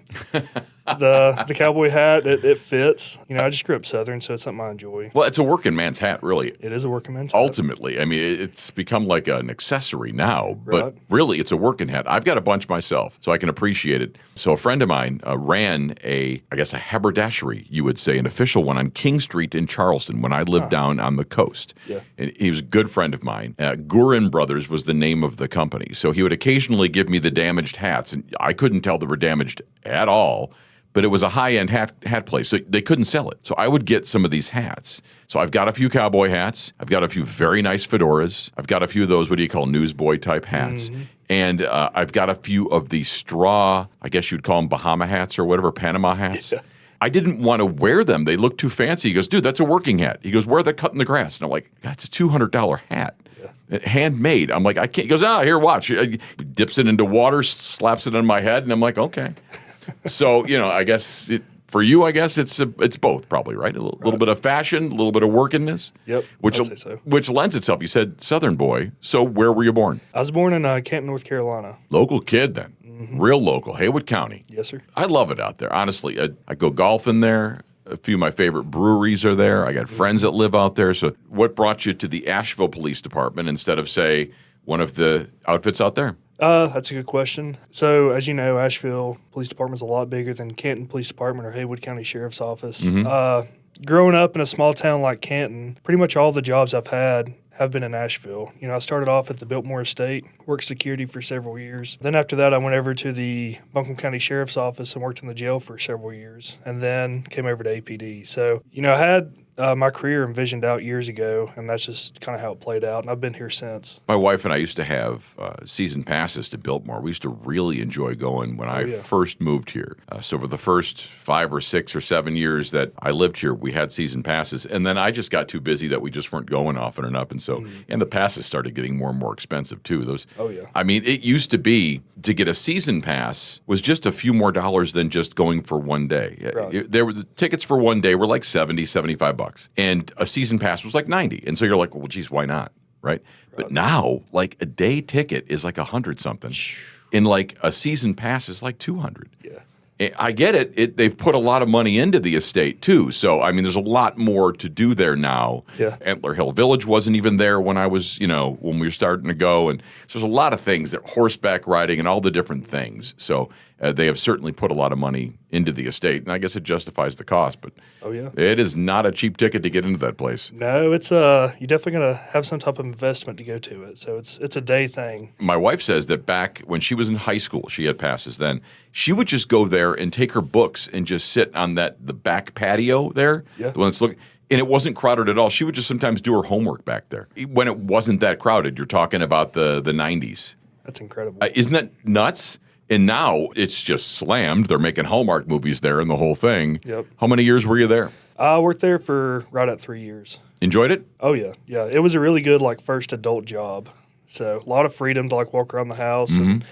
the cowboy hat, it fits. I just grew up Southern, so it's something I enjoy. Well, it's a working man's hat, really. It is a working man's hat. Ultimately. I mean, it's become like an accessory now, Right. but really it's a working hat. I've got a bunch myself, so I can appreciate it. So a friend of mine ran a haberdashery, you would say, an official one on King Street in Charleston when I lived down on the coast. Yeah. And he was a good friend of mine. Gurin Brothers was the name of the company. So he would occasionally give me the damaged hats, and I couldn't tell they were damaged at all. But it was a high-end hat place, so they couldn't sell it. So I would get some of these hats. So I've got a few cowboy hats. I've got a few very nice fedoras. I've got a few of those, what do you call, newsboy type hats. Mm-hmm. And I've got a few of the straw, I guess you'd call them Bahama hats or whatever, Panama hats. Yeah. I didn't want to wear them. They looked too fancy. He goes, dude, that's a working hat. He goes, where are they cut in the grass? And I'm like, that's a $200 hat. Handmade. I'm like, I can't. He goes, here, watch. He dips it into water, slaps it on my head, and I'm like, okay. So, I guess for you, it's both probably, right? A little bit of fashion, a little bit of workingness. Yep, I'd say so. Which lends itself. You said Southern boy. So where were you born? I was born in Canton, North Carolina. Local kid then. Mm-hmm. Real local. Haywood County. Yes, sir. I love it out there. Honestly, I go golfing there. A few of my favorite breweries are there. I got friends that live out there. So what brought you to the Asheville Police Department instead of, say, one of the outfits out there? That's a good question. So, as you know, Asheville Police Department is a lot bigger than Canton Police Department or Haywood County Sheriff's Office. Mm-hmm. Growing up in a small town like Canton, pretty much all the jobs I've had have been in Asheville. I started off at the Biltmore Estate, worked security for several years. Then after that, I went over to the Buncombe County Sheriff's Office and worked in the jail for several years, and then came over to APD. So, I had my career envisioned out years ago, and that's just kind of how it played out. And I've been here since. My wife and I used to have season passes to Biltmore. We used to really enjoy going when I first moved here. So for the first 5 or 6 or 7 years that I lived here, we had season passes. And then I just got too busy that we just weren't going often enough. And so, and the passes started getting more and more expensive too. Those, I mean, it used to be to get a season pass was just a few more dollars than just going for one day. Right. There were the tickets for one day were like $70, $75, and a season pass was like $90. And so you're like, well, geez, why not? Right? But now, like a day ticket is like $100 something, and like a season pass is like $200. Yeah. I get it. They've put a lot of money into the estate too. So I mean, there's a lot more to do there now. Yeah. Antler Hill Village wasn't even there when I was, when we were starting to go, and so there's a lot of things that horseback riding and all the different things. So they have certainly put a lot of money into the estate, and I guess it justifies the cost. But it is not a cheap ticket to get into that place. No, it's you're definitely gonna have some type of investment to go to it. So it's a day thing. My wife says that back when she was in high school, she had passes then. She would just go there and take her books and just sit on the back patio there. Yeah. The one that's looking. And it wasn't crowded at all. She would just sometimes do her homework back there. When it wasn't that crowded, you're talking about the 90s. That's incredible. Isn't that nuts? And now it's just slammed. They're making Hallmark movies there and the whole thing. Yep. How many years were you there? I worked there for right at 3 years. Enjoyed it? Oh, yeah. Yeah. It was a really good, first adult job. So a lot of freedom to, walk around the house. And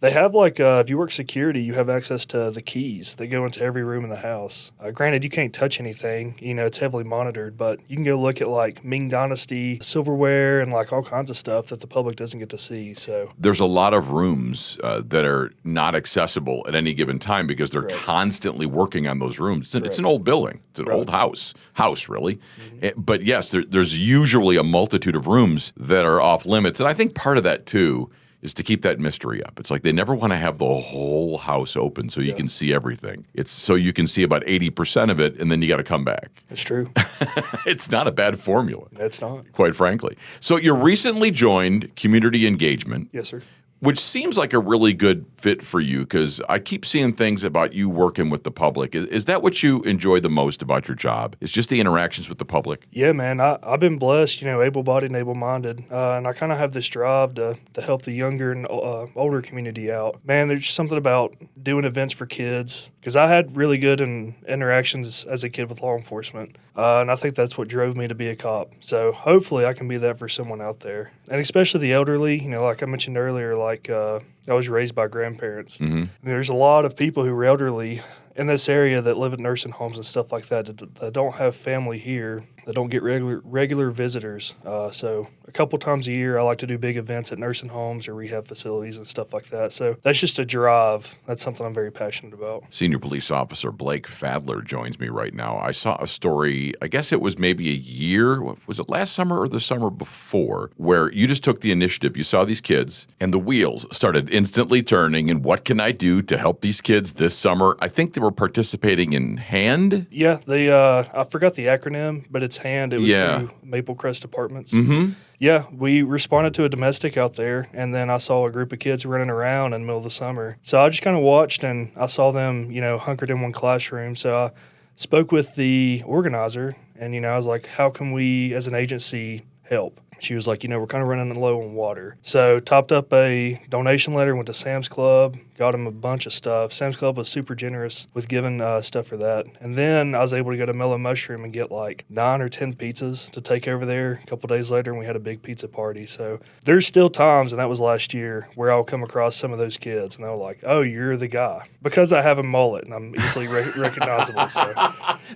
they have, if you work security, you have access to the keys that go into every room in the house. Granted, you can't touch anything. It's heavily monitored, but you can go look at, Ming Dynasty silverware and, all kinds of stuff that the public doesn't get to see. So there's a lot of rooms that are not accessible at any given time because they're constantly working on those rooms. It's an old building. It's an old house really. But, yes, there's usually a multitude of rooms that are off limits. And I think part of that, too, is to keep that mystery up. It's like they never want to have the whole house open so you can see everything. It's so you can see about 80% of it, and then you got to come back. That's true. It's not a bad formula. That's not. Quite frankly. So you recently joined Community Engagement. Yes, sir. Which seems like a really good fit for you because I keep seeing things about you working with the public. Is that what you enjoy the most about your job? Is just the interactions with the public? Yeah, man. I've been blessed, able-bodied and able-minded, and I kind of have this drive to help the younger and older community out. Man, there's something about doing events for kids because I had really good interactions as a kid with law enforcement, and I think that's what drove me to be a cop. So hopefully I can be that for someone out there, and especially the elderly. Like I mentioned earlier, I was raised by grandparents. There's a lot of people who are elderly in this area that live at nursing homes and stuff like that that don't have family here, that don't get regular visitors. So a couple times a year, I like to do big events at nursing homes or rehab facilities and stuff like that. So that's just a drive. That's something I'm very passionate about. Senior Police Officer Blake Fadler joins me right now. I saw a story, I guess it was maybe a year, was it last summer or the summer before, where you just took the initiative. You saw these kids and the wheels started instantly turning. And what can I do to help these kids this summer? I think they were participating in HAND. Yeah, I forgot the acronym, but it's HAND. It was through Maple Crest Apartments. Yeah, we responded to a domestic out there, and then I saw a group of kids running around in the middle of the summer. So I just kind of watched, and I saw them, hunkered in one classroom. So I spoke with the organizer, and, I was like, how can we as an agency help? She was like, we're kind of running low on water. So topped up a donation letter, went to Sam's Club, got him a bunch of stuff. Sam's Club was super generous with giving stuff for that. And then I was able to go to Mellow Mushroom and get 9 or 10 pizzas to take over there. A couple days later, and we had a big pizza party. So there's still times, and that was last year, where I'll come across some of those kids, and they're like, oh, you're the guy. Because I have a mullet, and I'm easily recognizable. So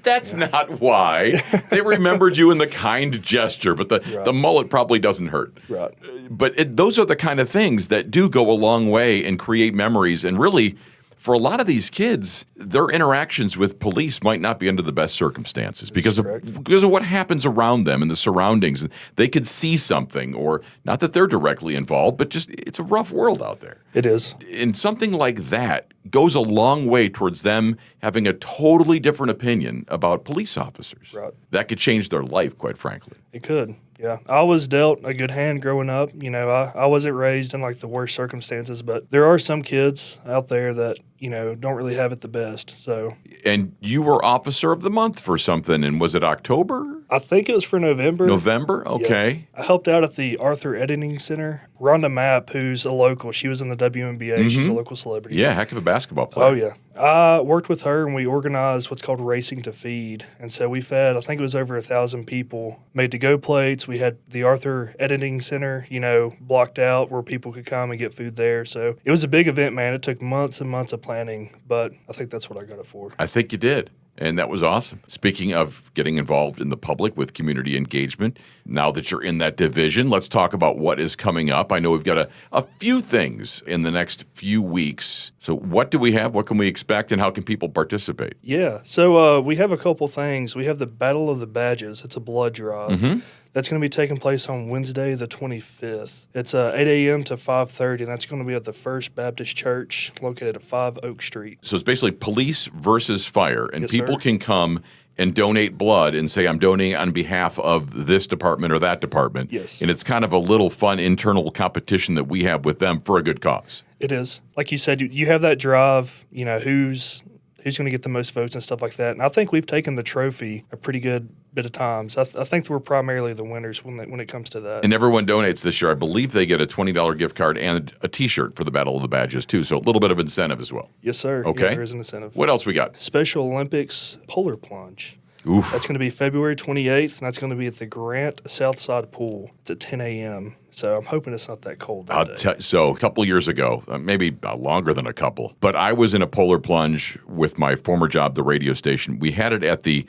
That's not why. They remembered you in the kind gesture, but the mullet probably doesn't hurt. Right. But those are the kind of things that do go a long way and create memories. And really, for a lot of these kids, their interactions with police might not be under the best circumstances because of what happens around them and the surroundings. They could see something, or not that they're directly involved, but just it's a rough world out there. It is. And something like that goes a long way towards them having a totally different opinion about police officers. Right. That could change their life, quite frankly. It could. Yeah, I was dealt a good hand growing up. You know, I wasn't raised in like the worst circumstances, but there are some kids out there that, you know, don't really have it the best. So, And you were Officer of the Month for something, and was it October? I think it was for November. November? Okay. I helped out at the Arthur Editing Center. Rhonda Mapp, who's a local, she was in the WNBA. She's a local celebrity. Yeah, heck of a basketball player. Oh, yeah. I worked with her and we organized what's called Racing to Feed. And so we fed, I think it was over 1,000 people, made to-go plates. We had the Arthur Editing Center, you know, blocked out where people could come and get food there. So it was a big event, man. It took months and months of planning, but I think that's what I got it for. I think you did. And that was awesome. Speaking of getting involved in the public with community engagement, now that you're in that division, let's talk about what is coming up. I know we've got a few things in the next few weeks. So what do we have? What can we expect? And how can people participate? Yeah. So we have a couple things. We have the Battle of the Badges. It's a blood drive. That's going to be taking place on Wednesday, the 25th. It's 8 a.m. to 5:30, and that's going to be at the First Baptist Church located at 5 Oak Street. So it's basically police versus fire, and Yes, people sir. can come and donate blood and say, I'm donating on behalf of this department or that department. Yes. And it's kind of a little fun internal competition that we have with them for a good cause. It is. Like you said, you have that drive, you know, who's going to get the most votes and stuff like that. And I think we've taken the trophy a pretty good bit of times. I think we're primarily the winners when it comes to that. And everyone donates this year. I believe they get a $20 gift card and a T-shirt for the Battle of the Badges, too. So a little bit of incentive as well. Yes, sir. Okay. Yeah, there is an incentive. What else we got? Special Olympics polar plunge. Oof. That's going to be February 28th, and that's going to be at the Grant Southside Pool. It's at 10 a.m., so I'm hoping it's not that cold that day. So a couple years ago, maybe longer than a couple, but I was in a polar plunge with my former job, the radio station. We had it at the,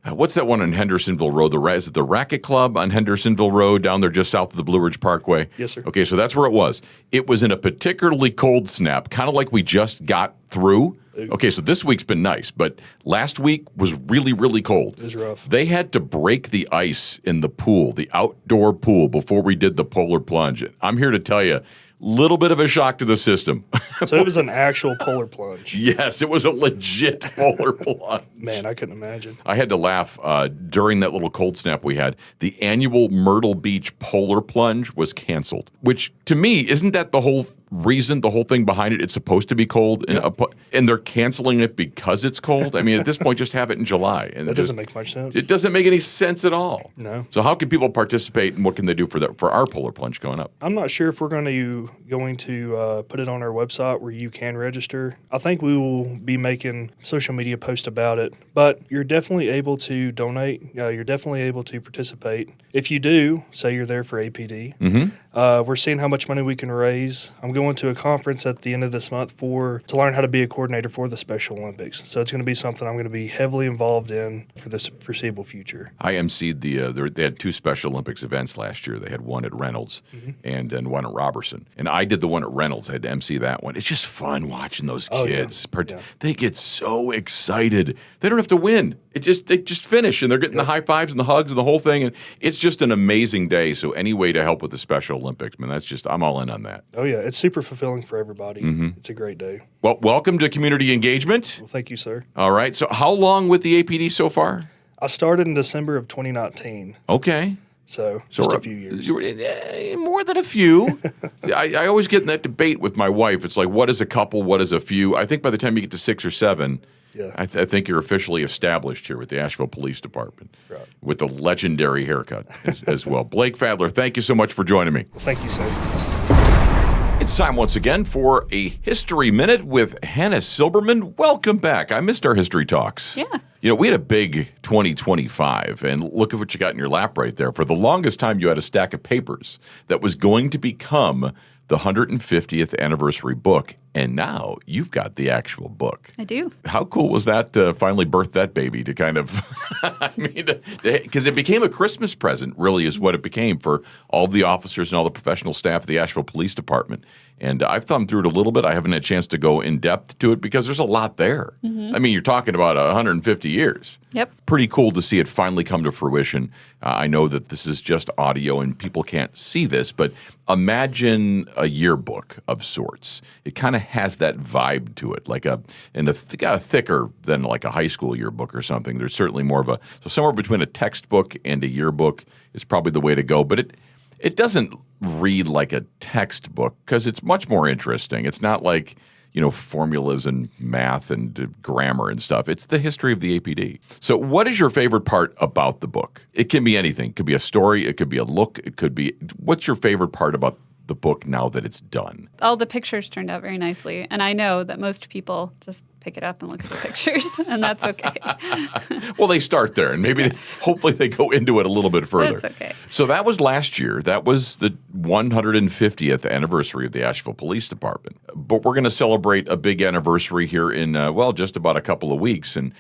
what's that one on Hendersonville Road? Is it the Racket Club on Hendersonville Road down there just south of the Blue Ridge Parkway? Yes, sir. Okay, so that's where it was. It was in a particularly cold snap, kind of like we just got through. Okay, so this week's been nice, but last week was really, really cold. It was rough. They had to break the ice in the pool, the outdoor pool, before we did the polar plunge. I'm here to tell you, little bit of a shock to the system. So it was an actual polar plunge. Yes, it was a legit polar plunge. Man, I couldn't imagine. I had to laugh during that little cold snap we had. The annual Myrtle Beach polar plunge was canceled, which to me, isn't that the whole reason, the whole thing behind it? It's supposed to be cold, and they're canceling it because it's cold? I mean, at this point, just have it in July. And That doesn't make much sense. It doesn't make any sense at all. No. So how can people participate, and what can they do for our polar plunge going up? I'm not sure if we're going to put it on our website where you can register. I think we will be making social media posts about it, but you're definitely able to donate. You're definitely able to participate. If you do, say you're there for APD, we're seeing how much money we can raise. I'm going to a conference at the end of this month to learn how to be a coordinator for the Special Olympics. So it's going to be something I'm going to be heavily involved in for this foreseeable future. I emceed they had two Special Olympics events last year. They had one at Reynolds and one at Robertson. And I did the one at Reynolds. I had to MC that one. It's just fun watching those kids. Yeah. They get so excited. They don't have to win. They just finish, and they're getting the high fives and the hugs and the whole thing. And it's just an amazing day. So any way to help with the Special Olympics, man, I'm all in on that. Oh, yeah. It's super fulfilling for everybody. It's a great day. Well, welcome to community engagement. Well, thank you, sir. All right. So how long with the APD so far? I started in December of 2019. Okay. So just a few years. More than a few. I always get in that debate with my wife. It's like, what is a couple? What is a few? I think by the time you get to 6 or 7, I think you're officially established here with the Asheville Police Department, Right. with the legendary haircut as well. Blake Fadler, thank you so much for joining me. Well, thank you, sir. It's time once again for a History Minute with Hannah Silberman. Welcome back. I missed our history talks. Yeah. You know, we had a big 2025, and look at what you got in your lap right there. For the longest time, you had a stack of papers that was going to become the 150th anniversary book, and now you've got the actual book. I do. How cool was that to finally birth that baby, to kind of, because it became a Christmas present, really, is what it became for all the officers and all the professional staff of the Asheville Police Department. And I've thumbed through it a little bit. I haven't had a chance to go in depth to it because there's a lot there. I mean, you're talking about 150 years. Yep. Pretty cool to see it finally come to fruition. I know that this is just audio and people can't see this, but imagine a yearbook of sorts. It kind of has that vibe to it, got a thicker than like a high school yearbook or something. There's certainly more of so somewhere between a textbook and a yearbook is probably the way to go. But it doesn't read like a textbook because it's much more interesting. It's not like, formulas and math and grammar and stuff. It's the history of the APD. So what is your favorite part about the book? It can be anything. It could be a story. It could be a look. It could be – what's your favorite part about the book now that it's done? All the pictures turned out very nicely. And I know that most people just pick it up and look at the pictures, and that's okay. Well, they start there, and maybe hopefully they go into it a little bit further. That's okay. So that was last year. That was the 150th anniversary of the Asheville Police Department. But we're going to celebrate a big anniversary here in, just about a couple of weeks. And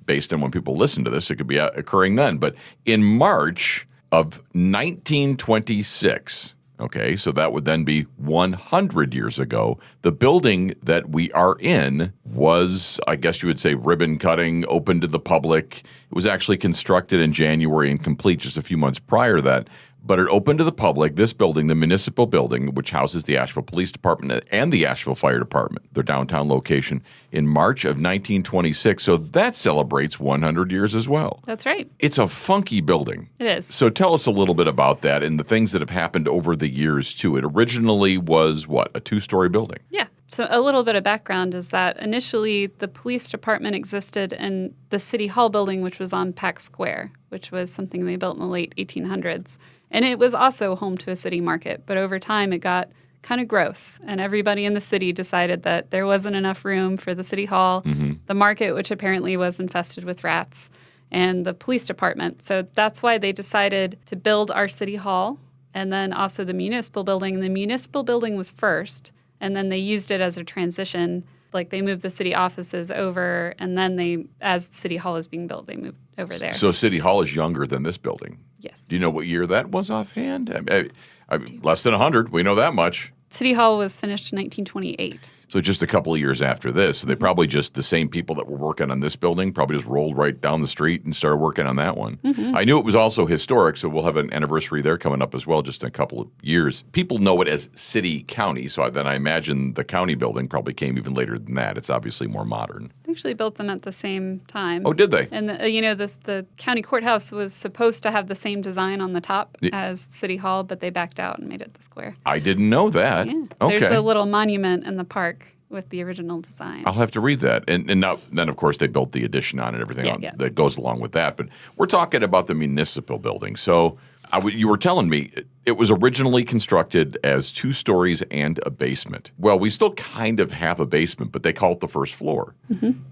based on when people listen to this, it could be occurring then. But in March of 1926, okay, so that would then be 100 years ago. The building that we are in was, I guess you would say, ribbon cutting, open to the public. It was actually constructed in January and complete just a few months prior to that. But it opened to the public, this building, the municipal building, which houses the Asheville Police Department and the Asheville Fire Department, their downtown location, in March of 1926. So that celebrates 100 years as well. That's right. It's a funky building. It is. So tell us a little bit about that and the things that have happened over the years, too. It originally was, a two-story building? Yeah. So a little bit of background is that initially the police department existed in the City Hall building, which was on Pack Square, which was something they built in the late 1800s. And it was also home to a city market. But over time, it got kind of gross. And everybody in the city decided that there wasn't enough room for the City Hall, the market, which apparently was infested with rats, and the police department. So that's why they decided to build our City Hall and then also the municipal building. The municipal building was first. And then they used it as a transition. Like they moved the city offices over, and then as City Hall is being built, they moved over there. So City Hall is younger than this building? Yes. Do you know what year that was offhand? Less than 100. We know that much. City Hall was finished in 1928. So just a couple of years after this. So they probably just, the same people that were working on this building probably just rolled right down the street and started working on that one. I knew it was also historic, so we'll have an anniversary there coming up as well just in a couple of years. People know it as City County, so then I imagine the county building probably came even later than that. It's obviously more modern. They actually built them at the same time. Oh, did they? And the county courthouse was supposed to have the same design on the top as City Hall, but they backed out and made it the square. I didn't know that. Yeah. Okay. There's a little monument in the park with the original design. I'll have to read that. And now, then, of course, they built the addition on it and everything that goes along with that. But we're talking about the municipal building. So you were telling me it was originally constructed as 2 stories and a basement. Well, we still kind of have a basement, but they call it the first floor.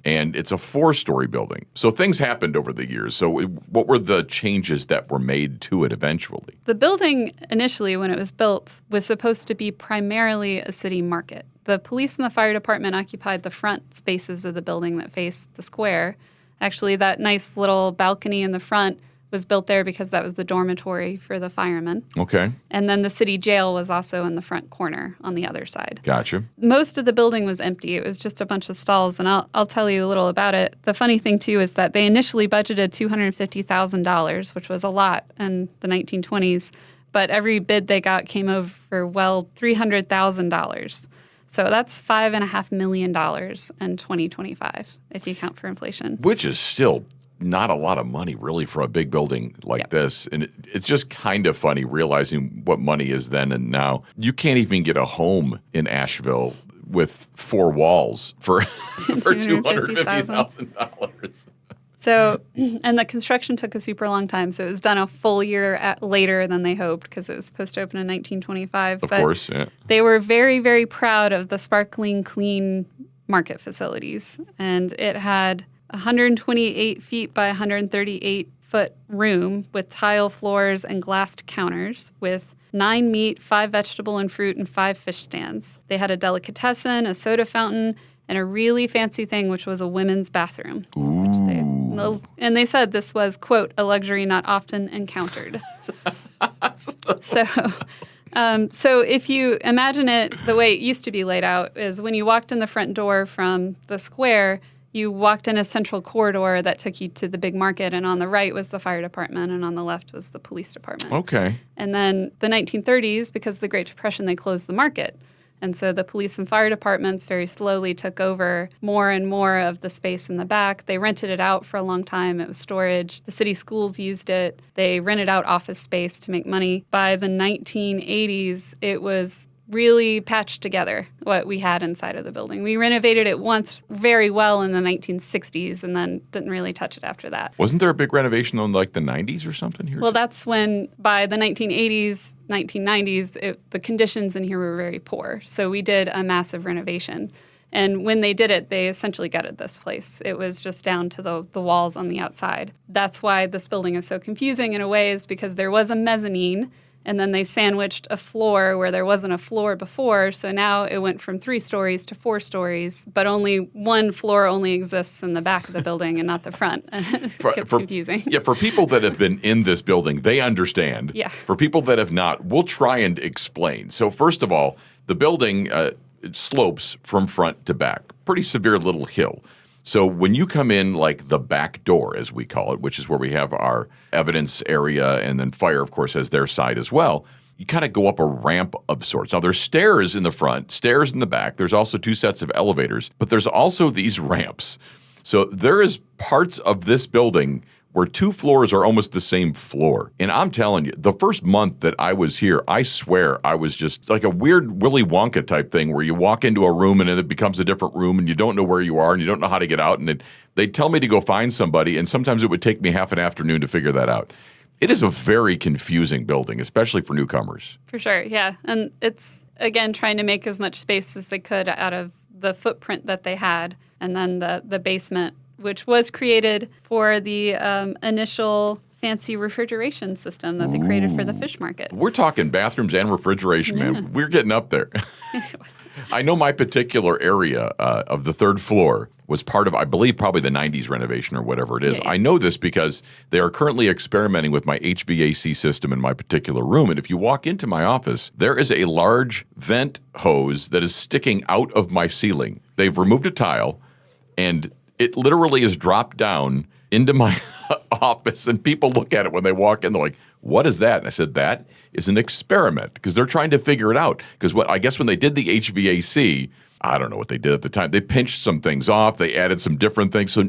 And it's a 4-story building. So things happened over the years. So what were the changes that were made to it eventually? The building initially, when it was built, was supposed to be primarily a city market. The police and the fire department occupied the front spaces of the building that faced the square. Actually, that nice little balcony in the front was built there because that was the dormitory for the firemen. Okay. And then the city jail was also in the front corner on the other side. Gotcha. Most of the building was empty. It was just a bunch of stalls, and I'll tell you a little about it. The funny thing, too, is that they initially budgeted $250,000, which was a lot in the 1920s, but every bid they got came over for, $300,000. So that's $5.5 million in 2025, if you count for inflation. Which is still not a lot of money, really, for a big building like this. And it's just kind of funny realizing what money is then and now. You can't even get a home in with 4 walls for $250,000. So, and the construction took a super long time. So it was done a full year later than they hoped because it was supposed to open in 1925. Of course, yeah. They were very, very proud of the sparkling clean market facilities. And it had 128 feet by 138 foot room with tile floors and glassed counters with 9 meat, 5 vegetable and fruit, and 5 fish stands. They had a delicatessen, a soda fountain, and a really fancy thing, which was a women's bathroom. And they said this was, quote, a luxury not often encountered. So if you imagine it the way it used to be laid out is when you walked in the front door from the square, you walked in a central corridor that took you to the big market, and on the right was the fire department, and on the left was the police department. Okay. And then the 1930s, because of the Great Depression, they closed the market. And so the police and fire departments very slowly took over more and more of the space in the back. They rented it out for a long time. It was storage. The city schools used it. They rented out office space to make money. By the 1980s, it was really patched together what we had inside of the building. We renovated it once very well in the 1960s and then didn't really touch it after that. Wasn't there a big renovation in like the 90s or something here? Well, that's when by the 1980s, 1990s, the conditions in here were very poor. So we did a massive renovation. And when they did it, they essentially gutted this place. It was just down to the walls on the outside. That's why this building is so confusing in a way, is because there was a mezzanine, and then they sandwiched a floor where there wasn't a floor before. So now it went from 3 stories to 4 stories, but only one floor only exists in the back of the building and not the front. It gets confusing. Yeah, for people that have been in this building, they understand. Yeah. For people that have not, we'll try and explain. So first of all, the building slopes from front to back. Pretty severe little hill. So when you come in like the back door, as we call it, which is where we have our evidence area, and then fire, of course, has their side as well, you kind of go up a ramp of sorts. Now, there's stairs in the front, stairs in the back. There's also 2 sets of elevators, but there's also these ramps. So there is parts of this building where 2 floors are almost the same floor. And I'm telling you, the first month that I was here, I swear I was just like a weird Willy Wonka type thing where you walk into a room and it becomes a different room and you don't know where you are and you don't know how to get out. And they'd tell me to go find somebody, and sometimes it would take me half an afternoon to figure that out. It is a very confusing building, especially for newcomers. For sure, yeah. And it's, again, trying to make as much space as they could out of the footprint that they had. And then the basement, which was created for the initial fancy refrigeration system that they created for the fish market. We're talking bathrooms and refrigeration, man. We're getting up there. I know my particular area of the 3rd floor was part of, I believe, probably the 90s renovation or whatever it is. Yeah. I know this because they are currently experimenting with my HVAC system in my particular room. And if you walk into my office, there is a large vent hose that is sticking out of my ceiling. They've removed a tile, and it literally is dropped down into my office, and people look at it when they walk in. They're like, "What is that?" And I said, "That is an experiment," because they're trying to figure it out. Because I guess when they did the HVAC, I don't know what they did at the time. They pinched some things off. They added some different things. So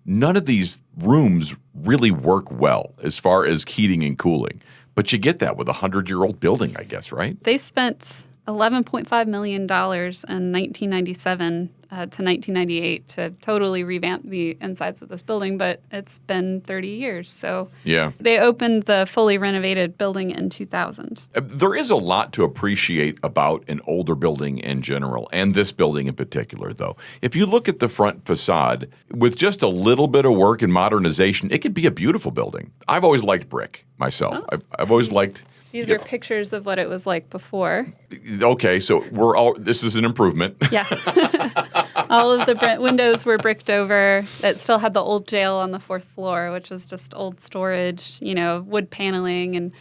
none of these rooms really work well as far as heating and cooling. But you get that with a 100-year-old building, I guess, right? They spent $11.5 million in 1997 to 1998 to totally revamp the insides of this building, but it's been 30 years. So yeah, they opened the fully renovated building in 2000. There is a lot to appreciate about an older building in general, and this building in particular, though. If you look at the front facade, with just a little bit of work and modernization, it could be a beautiful building. I've always liked brick myself. Oh. I've always liked... These are pictures of what it was like before. Okay, so this is an improvement. Yeah. All of the windows were bricked over. It still had the old jail on the 4th floor, which was just old storage, wood paneling, and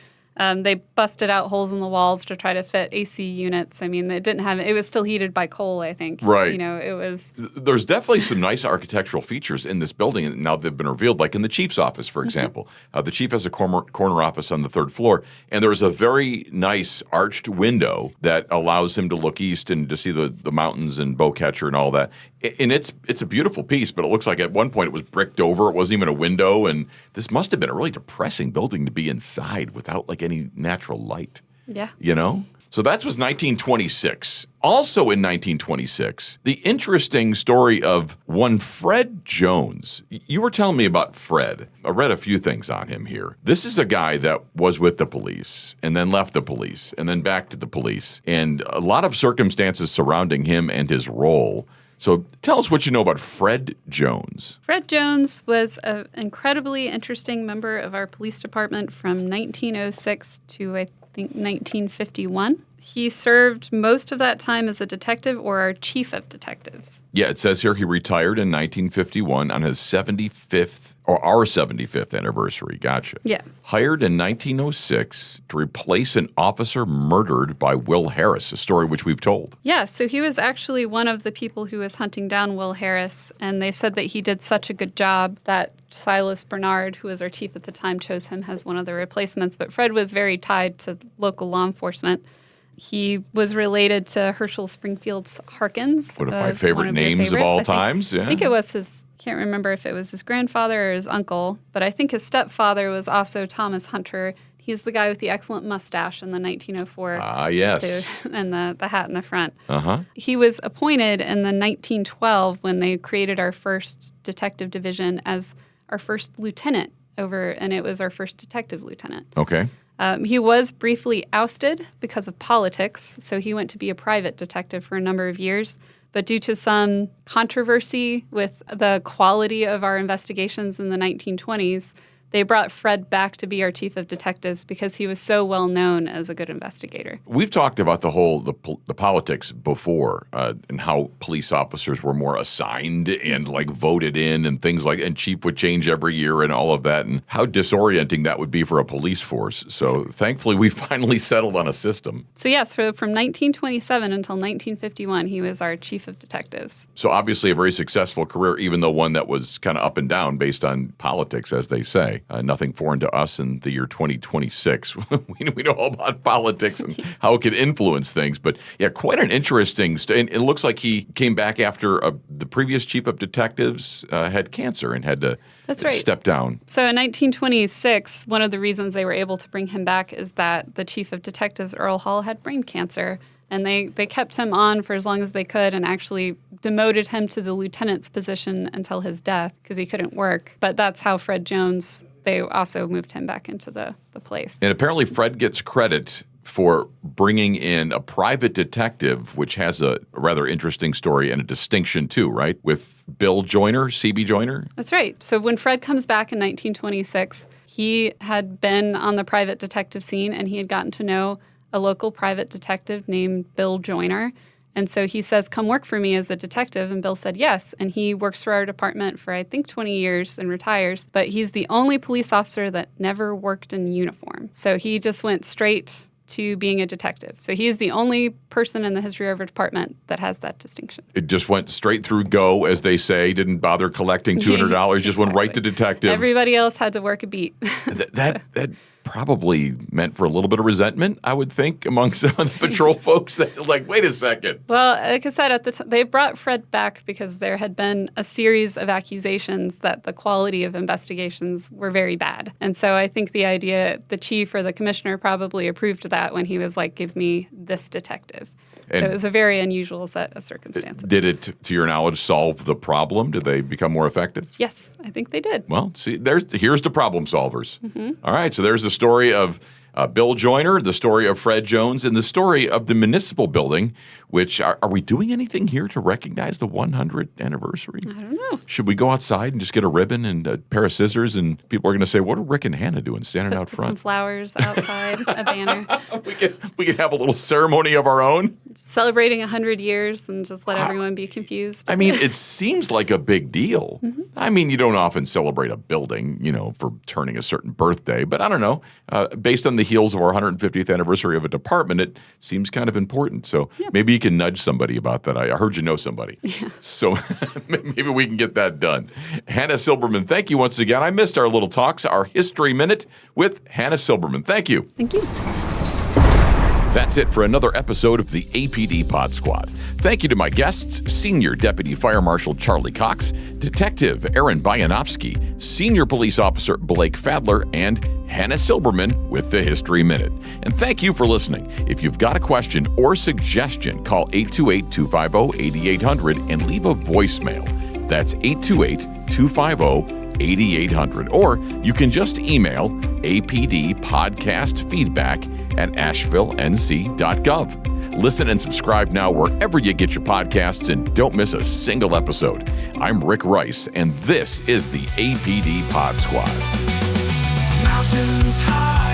they busted out holes in the walls to try to fit AC units. I mean, it was still heated by coal, I think. Right. It was... There's definitely some nice architectural features in this building, and now they've been revealed, like in the chief's office, for example. The chief has a corner office on the 3rd floor, and there's a very nice arched window that allows him to look east and to see the mountains and Bowcatcher and all that. And it's a beautiful piece, but it looks like at one point it was bricked over. It wasn't even a window, and this must have been a really depressing building to be inside without like any natural light. Yeah. So that was 1926. Also in 1926, the interesting story of one Fred Jones. You were telling me about Fred. I read a few things on him here. This is a guy that was with the police and then left the police and then back to the police, and a lot of circumstances surrounding him and his role. So tell us what you know about Fred Jones. Fred Jones was an incredibly interesting member of our police department from 1906 to, I think, 1951. He served most of that time as a detective or our chief of detectives. Yeah, it says here he retired in 1951 on his 75th, or our 75th anniversary. Gotcha. Yeah. Hired in 1906 to replace an officer murdered by Will Harris, a story which we've told. Yeah, so he was actually one of the people who was hunting down Will Harris, and they said that he did such a good job that Silas Bernard, who was our chief at the time, chose him as one of the replacements. But Fred was very tied to local law enforcement. He was related to Herschel Springfield's Harkins. One of my favorite names of all times. I think it was his, can't remember if it was his grandfather or his uncle, but I think his stepfather was also Thomas Hunter. He's the guy with the excellent mustache in the 1904. Ah, yes. And the hat in the front. Uh-huh. He was appointed in the 1912 when they created our first detective division as our first lieutenant and it was our first detective lieutenant. Okay. He was briefly ousted because of politics, so he went to be a private detective for a number of years. But due to some controversy with the quality of our investigations in the 1920s, they brought Fred back to be our chief of detectives because he was so well known as a good investigator. We've talked about the politics before and how police officers were more assigned and like voted in and things like, and chief would change every year and all of that, and how disorienting that would be for a police force. So thankfully, we finally settled on a system. So yes, from 1927 until 1951, he was our chief of detectives. So obviously a very successful career, even though one that was kind of up and down based on politics, as they say. Nothing foreign to us in the year 2026. we know all about politics and how it can influence things. But yeah, quite an interesting and it looks like he came back after the previous chief of detectives had cancer and had to step down. So in 1926, one of the reasons they were able to bring him back is that the chief of detectives, Earl Hall, had brain cancer. And they kept him on for as long as they could and actually demoted him to the lieutenant's position until his death because he couldn't work. But that's how Fred Jones, they also moved him back into the place. And apparently Fred gets credit for bringing in a private detective, which has a rather interesting story and a distinction too, right? With Bill Joyner, CB Joyner? That's right. So when Fred comes back in 1926, he had been on the private detective scene and he had gotten to know a local private detective named Bill Joyner. And so he says, come work for me as a detective. And Bill said yes. And he works for our department for, I think, 20 years and retires. But he's the only police officer that never worked in uniform. So he just went straight to being a detective. So he is the only person in the history of our department that has that distinction. It just went straight through go, as they say, didn't bother collecting $200, just went right to detective. Everybody else had to work a beat. that probably meant for a little bit of resentment, I would think, among some of the patrol folks that like, wait a second. Well, like I said, at the they brought Fred back because there had been a series of accusations that the quality of investigations were very bad. And so I think the chief or the commissioner probably approved of that when he was like, give me this detective. So it was a very unusual set of circumstances. Did it, to your knowledge, solve the problem? Did they become more effective? Yes, I think they did. Well, see, here's the problem solvers. Mm-hmm. All right, so there's the story of Bill Joyner, the story of Fred Jones, and the story of the municipal building, which are we doing anything here to recognize the 100th anniversary? I don't know. Should we go outside and just get a ribbon and a pair of scissors, and people are going to say, what are Rick and Hannah doing standing out front? Some flowers outside, a banner. We can have a little ceremony of our own. Celebrating 100 years and just let everyone be confused. I mean, it seems like a big deal. Mm-hmm. I mean, you don't often celebrate a building, for turning a certain birthday, but I don't know. Based on the heels of our 150th anniversary of a department, it seems kind of important. So maybe you can nudge somebody about that. I heard you know somebody. Yeah. So maybe we can get that done. Hannah Silberman, thank you once again. I missed our little talks, our History Minute with Hannah Silberman. Thank you. Thank you. That's it for another episode of the APD Pod Squad. Thank you to my guests, Senior Deputy Fire Marshal Charley Cox, Detective Aaron Buyanovsky, Senior Police Officer Blake Fadler, and Hannah Silberman with the History Minute. And thank you for listening. If you've got a question or suggestion, call 828-250-8800 and leave a voicemail. That's 828-250-8800. Or you can just email apdpodcastfeedback@asheville.nc.gov. Listen and subscribe now wherever you get your podcasts and don't miss a single episode. I'm Rick Rice, and this is the APD Pod Squad. Mountains high.